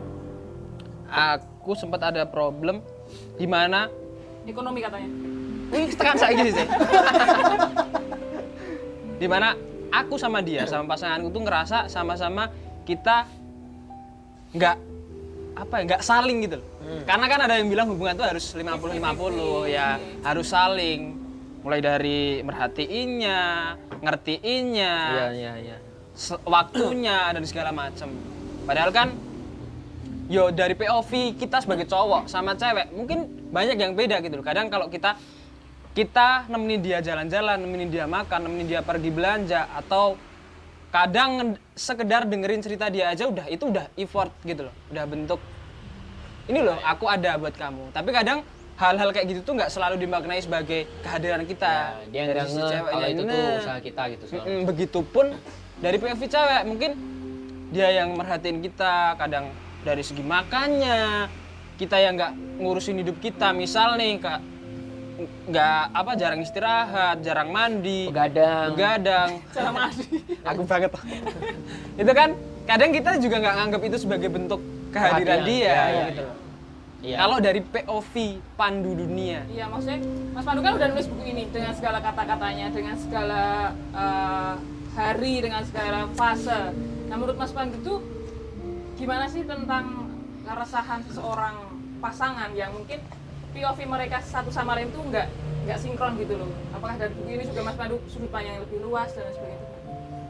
aku sempat ada problem di mana Ekonomi katanya. wih tekan saya gini sih. Di mana aku sama dia, sama pasanganku tuh ngerasa sama-sama kita nggak saling gitu loh. Karena kan ada yang bilang hubungan tuh harus 50-50 ya, harus saling. Mulai dari merhatiinnya, ngertiinnya, Iya. waktunya dan segala macam. Padahal kan yo dari POV kita sebagai cowok sama cewek mungkin banyak yang beda gitu loh. Kadang kalau kita nemenin dia jalan-jalan, nemenin dia makan, nemenin dia pergi belanja, atau kadang sekedar dengerin cerita dia aja itu udah effort gitu loh, udah bentuk ini loh aku ada buat kamu. Tapi kadang hal-hal kayak gitu tuh nggak selalu dimaknai sebagai kehadiran kita. Dia dari nggak sisi ngeh ceweknya. kalau itu tuh Nah, usaha kita gitu soalnya. begitupun dari POV cewek, mungkin dia yang merhatiin kita kadang dari segi makannya, kita yang nggak ngurusin hidup kita, misal nih jarang istirahat, jarang mandi, Begadang. Cara mandi. aku banget. Itu kan kadang kita juga nggak nganggap itu sebagai bentuk kehadiran Perhatian. dia Iya, gitu iya. loh. Iya. Kalau dari POV Pandu Dunia, Iya, maksudnya Mas Pandu kan udah nulis buku ini dengan segala kata-katanya, dengan segala hari, dengan segala fase. Nah, menurut Mas Pandu tuh gimana sih tentang keresahan seseorang pasangan yang mungkin POV mereka satu sama lain tuh nggak sinkron gitu loh. Apakah dari buku ini juga Mas Pandu sudut pandang yang lebih luas dan sebagainya?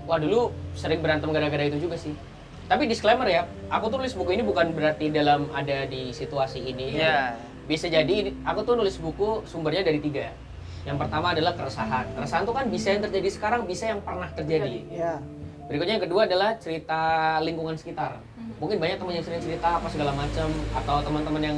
Wah, dulu sering berantem gara-gara itu juga sih. Tapi disclaimer ya, aku tuh nulis buku ini bukan berarti dalam ada di situasi ini. ya Bisa jadi aku tuh nulis buku sumbernya dari 3. Yang pertama adalah keresahan. Keresahan tuh kan bisa yang terjadi sekarang, bisa yang pernah terjadi. Ya. Berikutnya yang kedua adalah cerita lingkungan sekitar. Mungkin banyak teman yang sering cerita apa segala macam, atau teman-teman yang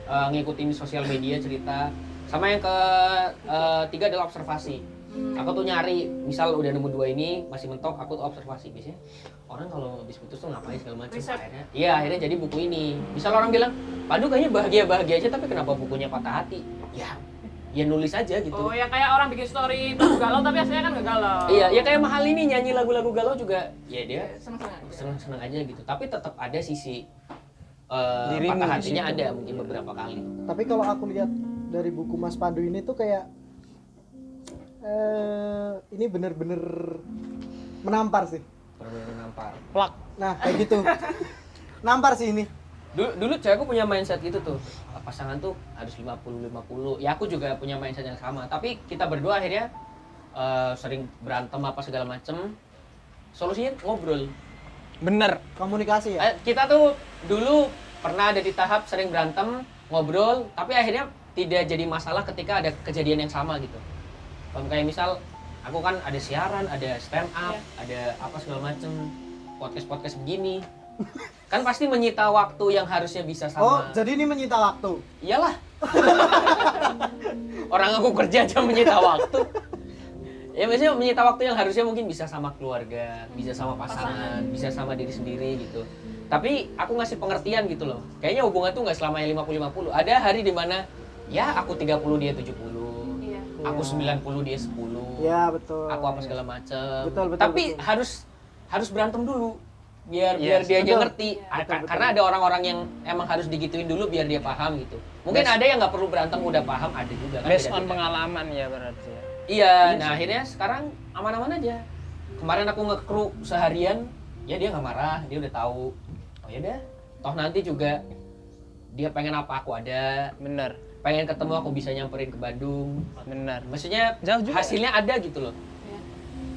ngikutin sosial media cerita. Sama yang ketiga adalah observasi. Aku tuh nyari, misal udah nemu 2 ini masih mentok, aku tuh observasi. Biasanya orang kalau habis putus tuh ngapain segala macam. Riset. Akhirnya jadi buku ini. Misal orang bilang, Pandu kayaknya bahagia-bahagia aja, tapi kenapa bukunya patah hati? Ya nulis aja gitu. Oh ya, kayak orang bikin story galau tapi aslinya kan nggak galau. Iya, ya kayak Mahal ini nyanyi lagu-lagu galau juga, ya dia Seneng-seneng aja. seneng-seneng aja gitu. Tapi tetap ada sisi Dirimu patah di hatinya situ. ada mungkin beberapa kali. Tapi kalau aku lihat dari buku Mas Pandu ini tuh kayak ini bener-bener menampar sih. Benar-benar nampar. Plak. Nah kayak gitu. Nampar sih ini. Dulu cewekku punya mindset gitu tuh, pasangan tuh harus 50-50. Ya aku juga punya mindset yang sama, tapi kita berdua akhirnya sering berantem apa segala macem. Solusinya ngobrol. Bener. Komunikasi ya. Kita tuh dulu pernah ada di tahap sering berantem, ngobrol, tapi akhirnya tidak jadi masalah ketika ada kejadian yang sama gitu. Kayak misal aku kan ada siaran, ada stand up, ada apa segala macem, podcast begini. Kan pasti menyita waktu yang harusnya bisa Oh, sama. jadi ini menyita waktu. Iyalah. Orang aku kerja aja menyita waktu. Ya biasanya menyita waktu yang harusnya mungkin bisa sama keluarga, bisa sama pasangan, bisa sama diri sendiri gitu. Tapi aku ngasih pengertian gitu loh. Kayaknya hubungan tuh nggak selamanya 50-50. Ada hari dimana ya aku 30 dia 70. Iya. Aku 90 dia 10. Ya betul. Aku apa segala macam. Betul, Tapi betul. harus berantem dulu. Biar Yes, dia aja betul. ngerti. Betul, betul. Karena ada orang-orang yang emang harus digituin dulu biar dia paham gitu. Mungkin Best- ada yang nggak perlu berantem udah paham, ada juga kan. Based on beda-beda. pengalaman ya berarti ya. Iya, nah akhirnya sekarang aman-aman aja. Kemarin aku nge-crew seharian, ya dia nggak marah, dia udah tahu. Oh ya udah, toh nanti juga dia pengen apa aku ada, Bener. pengen ketemu aku bisa nyamperin ke Bandung. Bener. Maksudnya Jauh juga. hasilnya ada gitu loh. Iya.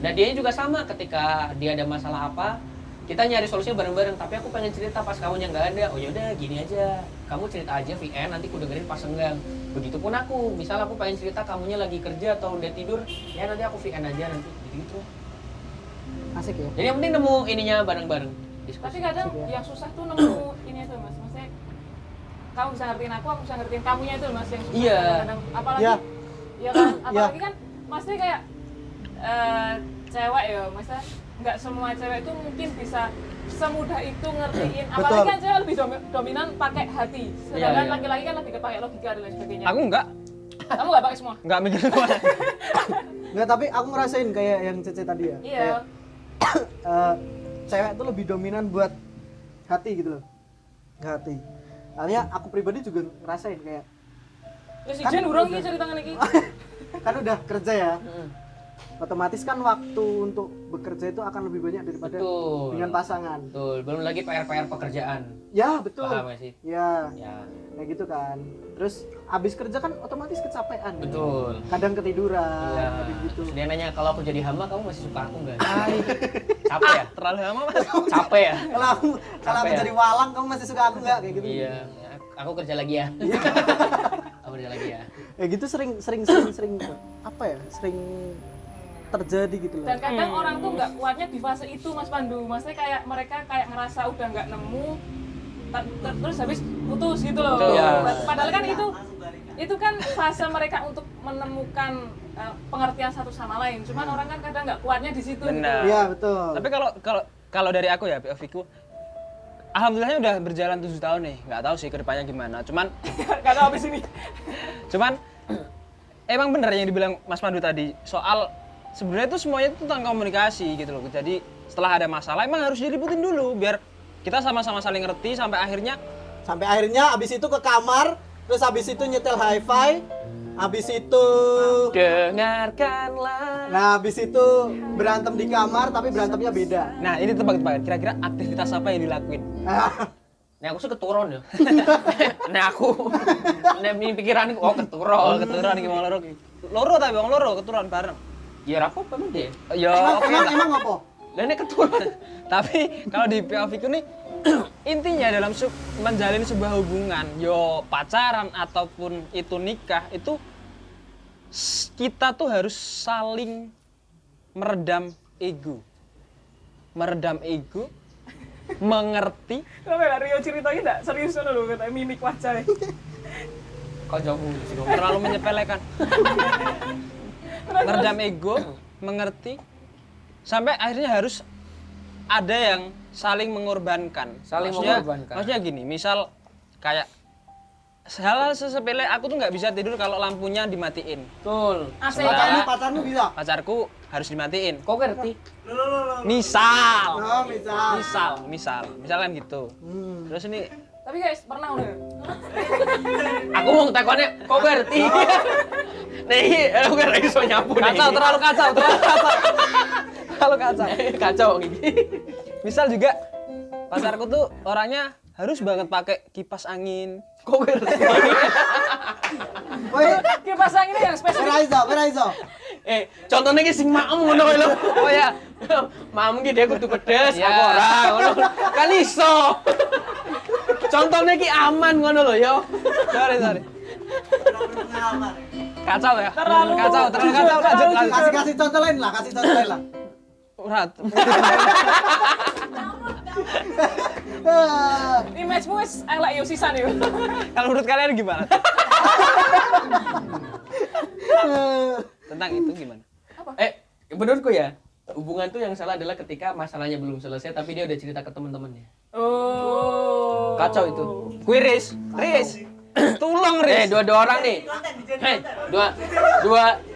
Nah dia juga sama ketika dia ada masalah apa, kita nyari solusinya bareng-bareng. Tapi aku pengen cerita pas kamunya nggak ada. Oh yaudah gini aja, kamu cerita aja VN, nanti aku dengerin pas senggang. Begitupun aku, misal aku pengen cerita kamunya lagi kerja atau udah tidur, ya nanti aku VN aja nanti gitu. Asik ya. Jadi yang penting nemu ininya bareng-bareng. Diskusi. Tapi kadang yang susah tuh nemu ini tuh mas, maksudnya kamu bisa ngertiin aku bisa ngertiin kamunya itu mas yang susah. Iya. Kadang, apalagi, Iya. ya kan, apalagi kan, maksudnya kayak cewek ya, maksudnya nggak semua cewek itu mungkin bisa semudah itu ngertiin. Apalagi Betul. kan cewek lebih dominan pakai hati, sedangkan iya. laki-laki kan lebih pakai logika dan lain sebagainya. Aku enggak Kamu nggak pakai semua? mikir semua. Nggak, tapi aku ngerasain kayak yang Cece tadi ya. Iya. Kayak, cewek tuh lebih dominan buat hati gitu loh. Hati. Soalnya aku pribadi juga ngerasain kayak Ya si Kan Jen urung udah. iki cerita ngene iki. kan udah kerja ya. Mm. Otomatis kan waktu untuk bekerja itu akan lebih banyak daripada Betul. dengan pasangan. Betul, belum lagi PR pekerjaan. Ya, betul. Paham gak sih? Ya, Ya, kayak gitu kan. Terus abis kerja kan otomatis kecapean. betul. Kadang ketiduran, Iya. kadang gitu. Terus dia nanya kalau aku jadi hama kamu masih suka aku nggak? Capek ya? Terlalu lama mas. Capek ya? Kalau aku Capek ya? jadi walang, kamu masih suka aku nggak kayak gitu? Iya, aku kerja lagi ya. Aku kerja lagi ya. Ya gitu sering apa ya? Sering terjadi gitu loh. Dan kadang orang tuh nggak kuatnya di fase itu Mas Pandu. Maksudnya kayak mereka kayak ngerasa udah nggak nemu terus habis putus gitu loh. Betul. Iya. Padahal kan itu kan fase mereka untuk menemukan pengertian satu sama lain. Cuman orang kan kadang nggak kuatnya di situ. Benar. Iya, betul. Tapi kalau dari aku ya POV-ku, alhamdulillahnya udah berjalan 7 tahun nih. Nggak tahu sih kedepannya gimana. Cuman Gak tahu habis ini. emang bener yang dibilang Mas Pandu tadi soal sebenarnya itu semuanya itu tentang komunikasi gitu loh. Jadi setelah ada masalah emang harus diributin dulu biar kita sama-sama saling ngerti sampai akhirnya abis itu ke kamar, terus abis itu nyetel hi-fi, abis itu Dengarkanlah. nah abis itu berantem di kamar tapi berantemnya beda. nah ini tebak-tebakan kira-kira aktivitas apa yang dilakuin. Nah aku sih keturun ya. Nah aku, nah ini pikiranku oh keturun. Keturunan iki wong loro iki. Loro tapi wong loro keturunan bareng. Ya rapo apa deh? Ya oke lah. Emang apa? Lah ini keturun. Tapi kalau di POV ku nih intinya dalam menjalin sebuah hubungan, yo pacaran ataupun itu nikah itu kita tuh harus saling meredam ego. Meredam ego, mengerti. Sampai lah Rio ceritanya enggak serius loh kata mimik wajah. Kau jauh sih dong. Terlalu menyepelekan. Meredam ego, mengerti, sampai akhirnya harus ada yang saling mengorbankan. Saling Maksudnya- mengorbankan. Maksudnya gini, misal kayak hal-hal sesepele aku tuh nggak bisa tidur kalau lampunya dimatiin. Betul. AC Sementara- Pacarmu bisa? Pacarku harus dimatiin. Kok ngerti? Misal. Oh, Misal kan gitu. Terus ini Tapi guys, pernah udah. Aku mau takonnya, kok ngerti? Nih, aku kan iso nyapu nih. terlalu kacau. Terlalu kacau. Kacau gini. Misal juga pacarku tuh orangnya harus banget pakai kipas angin. Kok ngerti? Woi, Kipas anginnya yang spesifik. Peraiso. Contohnya ki sing maem ngono lho. Oh ya. Maem ki dia kudu pedes, aku ora ngono. Kan iso. Contohnya ki aman ngono lho yo. Sorry. Kacau ya? Terlalu kacau. Lanjut. Kasih contoh lain lah. Urat. Image-mu wis elek yo sisan yo. Kalau menurut kalian gimana? Tentang itu gimana? Menurutku ya, hubungan tuh yang salah adalah ketika masalahnya belum selesai tapi dia udah cerita ke teman-temannya. Oh. Kacau itu. Riz. Tolong Riz. Dua orang nih.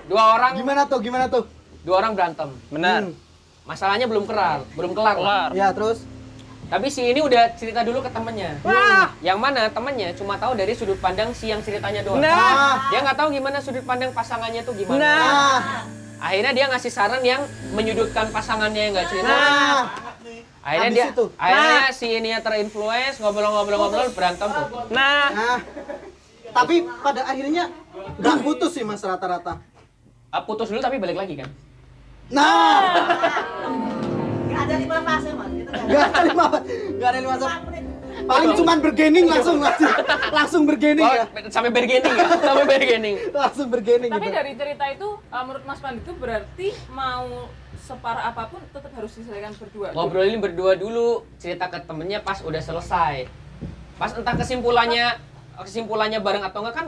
Dua orang. Gimana tuh? Dua orang berantem. Benar. Masalahnya belum kelar. Ya, terus Tapi si ini udah cerita dulu ke temennya. Yang mana temennya cuma tahu dari sudut pandang si yang ceritanya doang. Dia nggak tahu gimana sudut pandang pasangannya tuh gimana. Akhirnya dia ngasih saran yang menyudutkan pasangannya yang nggak cerita. Akhirnya si ini terinfluence, ngobrol berantem tuh. tapi pada akhirnya nggak putus sih Mas rata-rata. Putus dulu tapi balik lagi kan. Nggak ada 5 fase mas. Nggak ada 5 fase. Paling cuman bergening langsung bergening ya. Sampai bergening ya? Sampai bergening. Langsung bergening Tapi gitu. dari cerita itu, menurut Mas Pandu itu berarti mau separah apapun tetap harus diselesaikan berdua. Ngobrolin berdua dulu, cerita ke temennya pas udah selesai. Pas entah kesimpulannya bareng atau enggak kan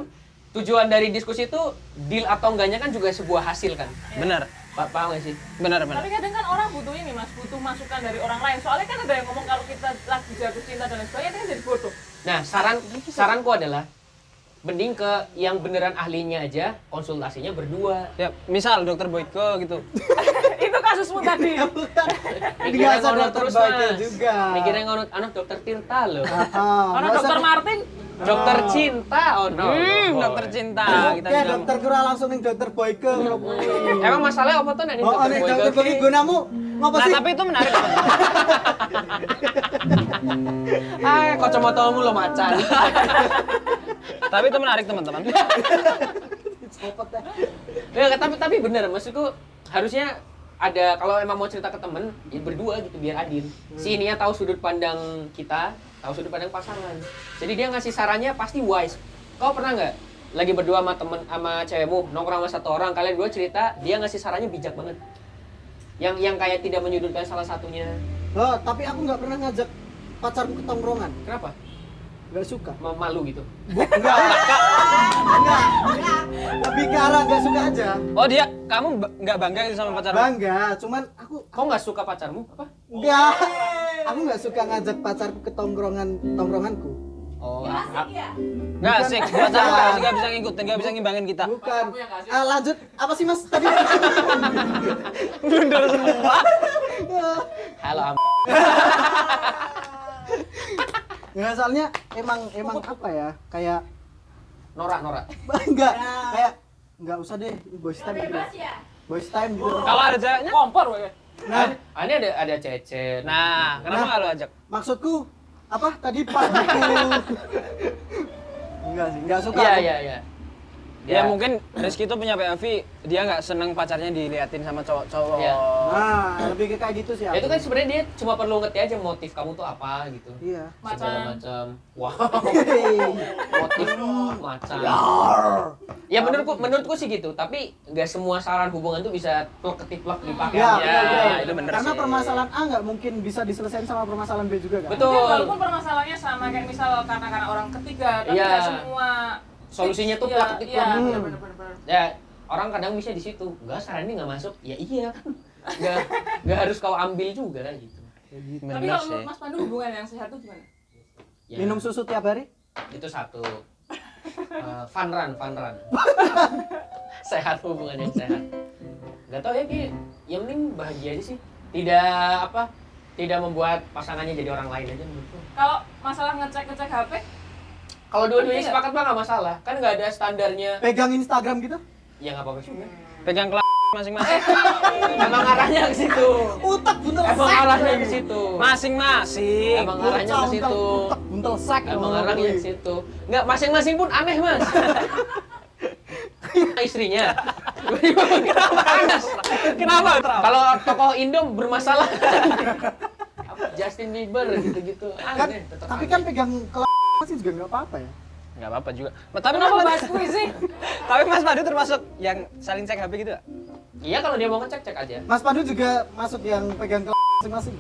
tujuan dari diskusi itu deal atau enggaknya kan juga sebuah hasil kan. Benar. Paham nggak sih? Benar. Tapi kadang kan orang butuh ini mas, butuh masukan dari orang lain. Soalnya kan ada yang ngomong kalau kita lagi jatuh cinta dan lain sebagainya, itu kan jadi bodoh. Nah, saranku adalah mending ke yang beneran ahlinya aja, konsultasinya berdua. Ya, misal dokter Boyko gitu. Itu kasusmu tadi. Mikirnya Biasa ngono dokter terus Boyko mas. juga. Mikirnya ngono, anak dokter Tirta loh. Karena dokter Martin, Dokter cinta, oh no. Dokter cinta kita Oke, bilang. dokter kura langsung ning dokter Boyke. Emang masalahnya apa tuh nih Oh, ning dokter Boyke gunamu ngapa Nah, sih? tapi itu menarik. Kacamatamu lo macan. Tapi itu menarik teman-teman. Ya, tapi bener, maksudku harusnya ada kalau emang mau cerita ke temen, ya berdua gitu biar adil. Si ininya tahu sudut pandang kita, tahu sudut pandang pasangan. Jadi dia ngasih sarannya pasti wise. Kau pernah nggak lagi berdua sama cewekmu nongkrong sama satu orang, kalian berdua cerita, dia ngasih sarannya bijak banget. Yang kayak tidak menyudutkan salah satunya. Loh, tapi aku nggak pernah ngajak pacarku ke tongkrongan. Kenapa? Nggak suka. Malu gitu. Enggak. Lebih ke arah nggak suka aja. Oh dia, kamu nggak bangga itu sama pacarmu? Bangga, cuman aku Kau nggak suka pacarmu? Apa? enggak. Aku nggak suka ngajak pacarku ke tongkronganku. Oh, Nggak asik, pacarmu nggak bisa ngikutin, nggak bisa ngimbangin kita. Bukan. Lanjut, apa sih Mas tadi? Blunder semua. halo Nggak, soalnya emang apa ya? Kayak Norak. enggak usah deh, boys time gitu. Boys time gitu. Kalau ada ceweknya? kompor woy. Nah, Ini ada Cece. Nah, kenapa nggak lo ajak? maksudku apa tadi Pak buku? Enggak sih, enggak suka. Iya. Ya mungkin Rizky tuh punya POV, dia nggak seneng pacarnya diliatin sama cowok-cowok. Iya. Nah, lebih ke kayak gitu sih. Ya itu aku. kan sebenarnya dia cuma perlu ngerti aja motif kamu tuh apa gitu. Iya. Segala macam. Wah, Hey. motif macam. Ya menurutku sih gitu, tapi nggak semua saran hubungan tuh bisa plek-ketiplek dipakai Ya, aja. betul. itu bener Karena sih. permasalahan A nggak mungkin bisa diselesaikan sama permasalahan B juga kan? Betul. Mungkin walaupun permasalahannya sama kayak misal karena orang ketiga, tapi Iya. nggak semua Solusinya tuh Iya, plek-ketiplek. iya, Hmm. bener-bener. Ya, orang kadang bisa di situ. Enggak, saran ini nggak masuk. Ya iya kan. Nggak harus kau ambil juga gitu. Tapi Bener kalau sih. menurut Mas Pandu hubungan yang sehat itu gimana? Ya, Minum susu tiap hari? itu satu. Fun run. Sehat, hubungan yang sehat. Gak tau ya, Ki. Yang penting bahagia aja sih. Tidak membuat pasangannya jadi orang lain aja menurutku. Kalau masalah ngecek HP, Kalau dua-duanya Penting sepakat mah nggak masalah. Kan nggak ada standarnya. Pegang Instagram gitu? Ya nggak apa-apa juga. Pegang masing-masing. Emang arahnya ke situ. Utak buntel Emang sek. arahnya ke situ. Masing-masing. Emang arahnya ke situ. Utak buntel sek. Emang arahnya ke situ. Nggak, masing-masing pun aneh, Mas. Istrinya. Kenapa? Kalau tokoh Indo bermasalah. Justin Bieber gitu-gitu. Kan, Aneh, tetep tapi aneh. kan pegang masih juga nggak apa-apa ya. Nggak apa-apa juga. Tapi kenapa Mas bahas kuis sih? Tapi Mas Pandu termasuk yang saling cek HP gitu nggak? Iya, kalau dia mau ngecek cek aja. Mas Pandu juga masuk yang pegang masing-masing.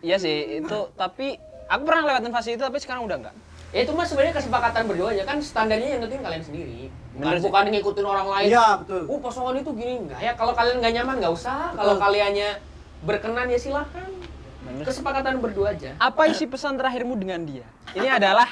Iya sih, itu tapi aku pernah lewatin fase itu tapi sekarang udah enggak. Ya itu mah sebenarnya kesepakatan berdua aja kan, standarnya yang nentuin kalian sendiri. Bener sih. Bukan ngikutin orang lain. Iya, betul. Pasangan itu gini enggak ya. Kalau kalian nggak nyaman nggak usah. Kalau Betul. kaliannya berkenan ya silahkan. Bener. Kesepakatan berdua aja. Apa isi pesan terakhirmu dengan dia? Ini adalah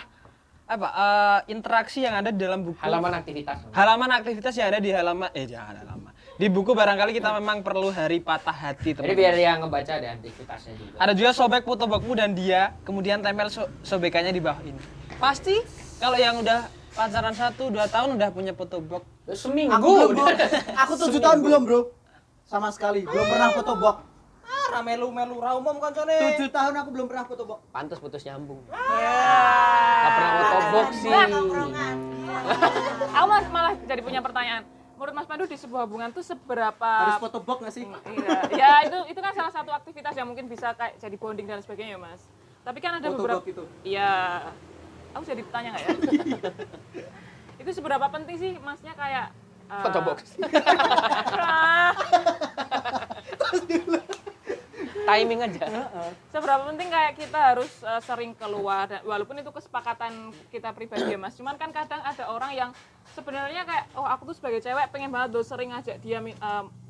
interaksi yang ada di dalam buku. Halaman aktivitas. Halaman aktivitas yang ada di halaman jangan halaman. Di buku barangkali kita memang perlu hari patah hati, Jadi teman-teman. biar yang ngebaca ada aktivitasnya juga. Ada juga sobek foto bakmu dan dia, kemudian tempel sobekannya di bawah ini. Pasti kalau yang udah pacaran 1-2 tahun udah punya foto box. Seminggu. Aku belum, bro. Aku 7 tahun belum, bro. Sama sekali. Belum pernah foto box. Melu ra umum kancane. 7 tahun aku belum pernah foto box. Pantes putus nyambung. Gak pernah fotobox sih. Aku malah jadi punya pertanyaan. Menurut Mas Pandu di sebuah hubungan tuh seberapa Harus foto box nggak sih? Iya, itu kan salah satu aktivitas yang mungkin bisa kayak jadi bonding dan sebagainya, Mas. Tapi kan ada Foto beberapa box itu. Iya. Aku jadi tanya nggak ya? Itu seberapa penting sih Masnya kayak Fotobox. Ah, Timing aja. seberapa penting kayak kita harus sering keluar dan walaupun itu kesepakatan kita pribadi ya, Mas. Cuman kan kadang ada orang yang sebenarnya kayak aku tuh sebagai cewek pengen banget tuh sering ngajak dia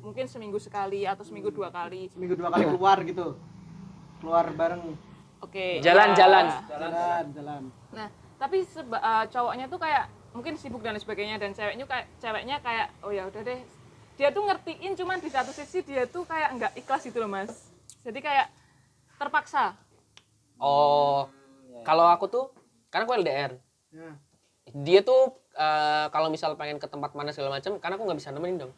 mungkin seminggu sekali atau seminggu 2 kali. Seminggu 2 kali keluar gitu. Keluar bareng. Oke. Jalan-jalan. Jalan. Nah, tapi cowoknya tuh kayak mungkin sibuk dan sebagainya dan ceweknya kayak oh ya udah deh. Dia tuh ngertiin cuman di satu sisi dia tuh kayak nggak ikhlas gitu loh, Mas. Jadi kayak terpaksa. Oh, kalau aku tuh, karena aku LDR. Ya. Dia tuh kalau misal pengen ke tempat mana segala macam, karena aku nggak bisa nemenin dong.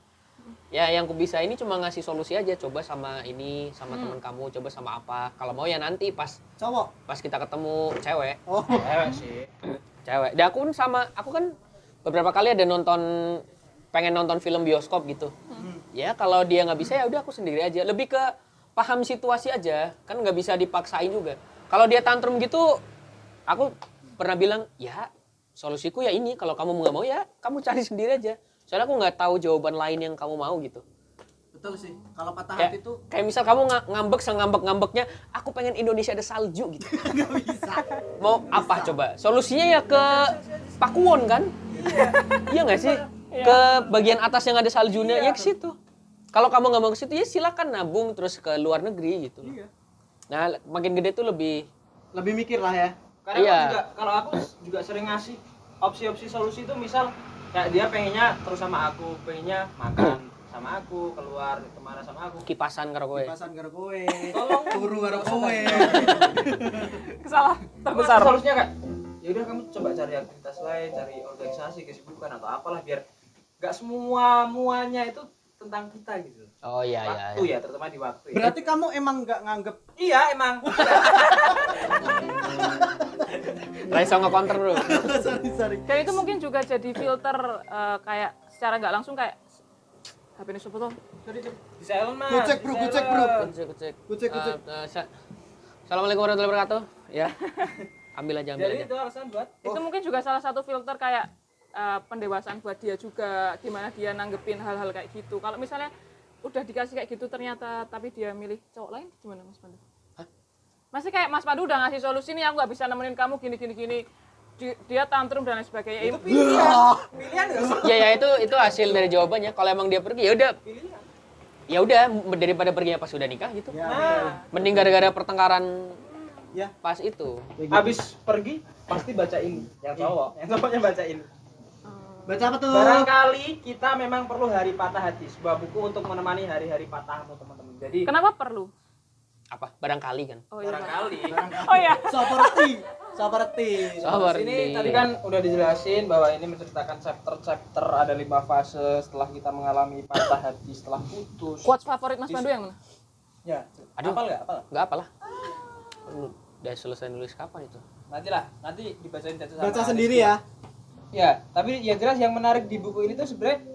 Ya yang aku bisa ini cuma ngasih solusi aja, coba sama ini, sama teman kamu, coba sama apa. Kalau mau ya nanti pas Cowok. kita ketemu cewek. Oh. Cewek sih. Cewek. Dan aku pun sama, aku kan beberapa kali ada pengen nonton film bioskop gitu. Ya kalau dia nggak bisa ya udah aku sendiri aja. Lebih ke paham situasi aja, kan nggak bisa dipaksain juga. Kalau dia tantrum gitu, aku pernah bilang, ya solusiku ya ini, kalau kamu nggak mau ya kamu cari sendiri aja. Soalnya aku nggak tahu jawaban lain yang kamu mau gitu. Betul sih. Kalau patah Kayak, hati tuh kayak misal kamu ngambek sengambek-ngambeknya, aku pengen Indonesia ada salju gitu. nggak bisa. Mau apa coba? Solusinya ya ke Pakuwon kan? Iya nggak sih? Ke bagian atas yang ada saljunya, ya ke situ. Kalau kamu nggak mau ke situ ya silakan nabung terus ke luar negeri gitu. Iya. Nah, makin gede tuh lebih Lebih mikir lah ya. Karena Iya. aku juga, kalau aku juga sering ngasih opsi-opsi solusi itu misal kayak dia pengennya terus sama aku, pengennya makan sama aku, keluar kemana sama aku. kipasan karo kowe. Pasan karo kowe. Tolong Turu karo kowe. Kesalah Aku terbesar. solusinya kak, ya udah kamu coba cari aktivitas lain, cari organisasi, kesibukan atau apalah biar nggak semuanya itu tentang kita gitu. Oh iya Waktu ya, terutama di waktu. Ya. Berarti kamu emang nggak nganggep Iya emang. Raiso nge-counter bro. sorry. Dan itu mungkin juga jadi filter kayak secara nggak langsung kayak HP ini siapa tuh? Di silent mas. Gocek, bro, di gocek, silent. bro. Kucek. Kucek. Assalamualaikum warahmatullahi wabarakatuh. Ya. Ambil aja. Jadi itu alasan buat Itu mungkin juga salah satu filter kayak pendewasaan buat dia juga, gimana dia nanggepin hal-hal kayak gitu. Kalau misalnya udah dikasih kayak gitu ternyata tapi dia milih cowok lain, gimana Mas Pandu? Hah? Masih kayak Mas Pandu udah ngasih solusi nih, aku nggak bisa nemenin kamu gini. Dia tantrum dan lain sebagainya. itu pilihan nggak sih? Ya itu hasil dari jawabannya. Kalau emang dia pergi ya udah. Ya udah daripada perginya pas sudah nikah gitu. Ya, Nah, Mending gara-gara pertengkaran Ya. pas itu. Kayak gitu. Habis pergi pasti baca ini. Yang cowoknya baca ini. Baca apa tuh? Barangkali kita memang perlu hari patah hati, sebuah buku untuk menemani hari-hari patahmu teman-teman. Jadi Kenapa perlu? Apa? Barangkali kan. Oh iya. Pak. barangkali. Oh iya. Seperti. Ini tadi kan udah dijelasin bahwa ini menceritakan chapter ada 5 fase setelah kita mengalami patah hati, setelah putus. Quotes favorit Mas Pandu yang mana? Ya, Aduh. hafal nggak? Hafal? Enggak apalah. Udah selesai nulis kapan itu? Nanti dibacain Caca sama Baca Aris sendiri ya. Ya, tapi yang jelas yang menarik di buku ini tuh sebenarnya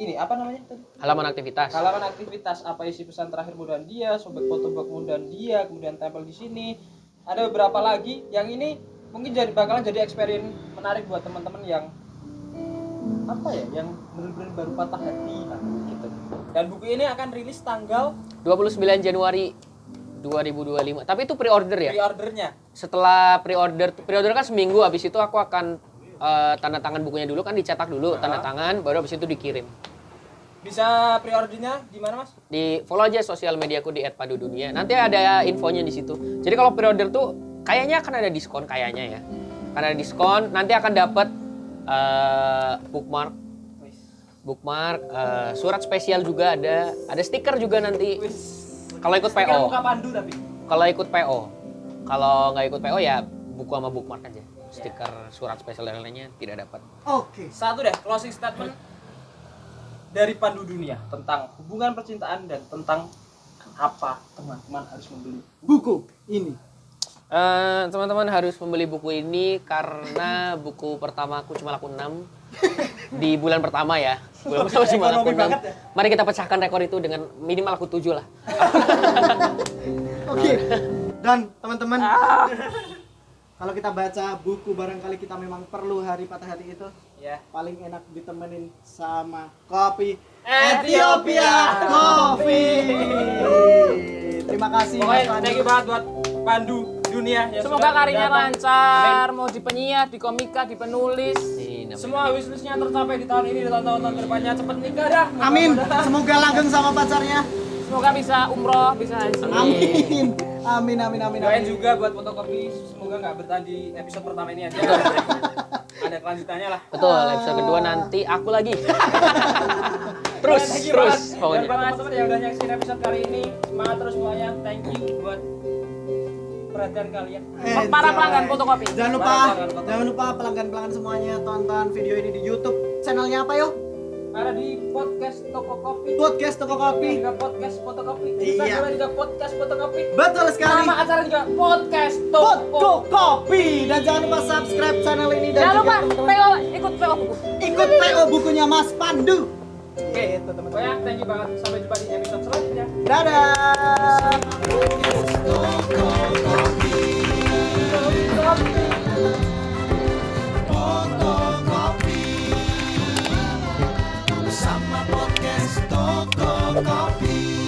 ini apa namanya tadi? Halaman aktivitas. Halaman aktivitas, apa isi pesan terakhirmu dan dia, sobek foto bakmu dan dia, kemudian tempel di sini. Ada beberapa lagi yang ini mungkin bakalan jadi experience menarik buat teman-teman yang apa ya, yang benar-benar baru patah hati gitu. Dan buku ini akan rilis tanggal 29 Januari 2025. Tapi itu pre-order ya? pre-ordernya. Setelah pre-order kan seminggu, habis itu aku akan tanda tangan bukunya dulu, kan dicetak dulu, tanda tangan, baru habis itu dikirim. Bisa pre-ordernya di mana, Mas? Di follow aja sosial mediaku di @padudunia. Nanti ada infonya di situ. Jadi kalau pre-order tuh kayaknya akan ada diskon kayaknya ya. Karena ada diskon, nanti akan dapat bookmark, surat spesial juga ada stiker juga nanti. Kalau ikut Stiker PO. muka Pandu tapi. Kalau ikut PO. Kalau nggak ikut PO ya buku sama bookmark aja. Stiker, surat spesial dan lainnya tidak dapat. Oke. Satu deh, closing statement dari Pandu Dunia tentang hubungan percintaan dan tentang apa teman-teman harus membeli. Buku ini. Teman-teman harus membeli buku ini karena buku pertama aku cuma laku 6 di bulan pertama ya. Bulan pertama cuma laku 6. Mari kita pecahkan rekor itu dengan minimal laku 7 lah. Oke. Dan teman-teman, kalau kita baca buku barangkali kita memang perlu hari patah hati itu. Ya. Paling enak ditemenin sama kopi Ethiopia Coffee. Terima kasih Mas Pokoknya Pandu. thank you banget buat Pandu Dunia yang Semoga sudah karirnya datang. lancar, mau di penyiar, di komika, di penulis. Semua wishlistnya tercapai di tahun ini dan tahun-tahun kedepannya. Cepet nikah dah. Amin. Semoga langgeng sama pacarnya. Semoga bisa umroh, bisa haji. Amin. Amin. Doain juga buat fotokopi, semoga nggak bertahan di episode pertama ini aja. Ada kelanjutannya lah. Betul, episode kedua nanti aku lagi. terus Thank you banget. Dan pokoknya. buat teman-teman yang udah nyaksiin episode kali ini, semangat terus semuanya. Thank you buat perhatian kalian. Para pelanggan fotokopi. Jangan lupa pelanggan-pelanggan semuanya tonton video ini di YouTube. Channelnya apa yuk? Ada di podcast Toko Kopi. Podcast Toko Kopi. Juga podcast fotokopi. Iya. Instagram juga podcast fotokopi. Betul sekali. Nama acara juga podcast Toko Toko. Kopi. Dan jangan lupa subscribe channel ini dan Jangan juga lupa teman-teman PO, ikut PO buku. ikut PO bukunya Mas Pandu. Oke, pokoknya thank you banget. Sampai jumpa di episode selanjutnya. Dadah. Fotokopi bersama podcast Toko Kopi.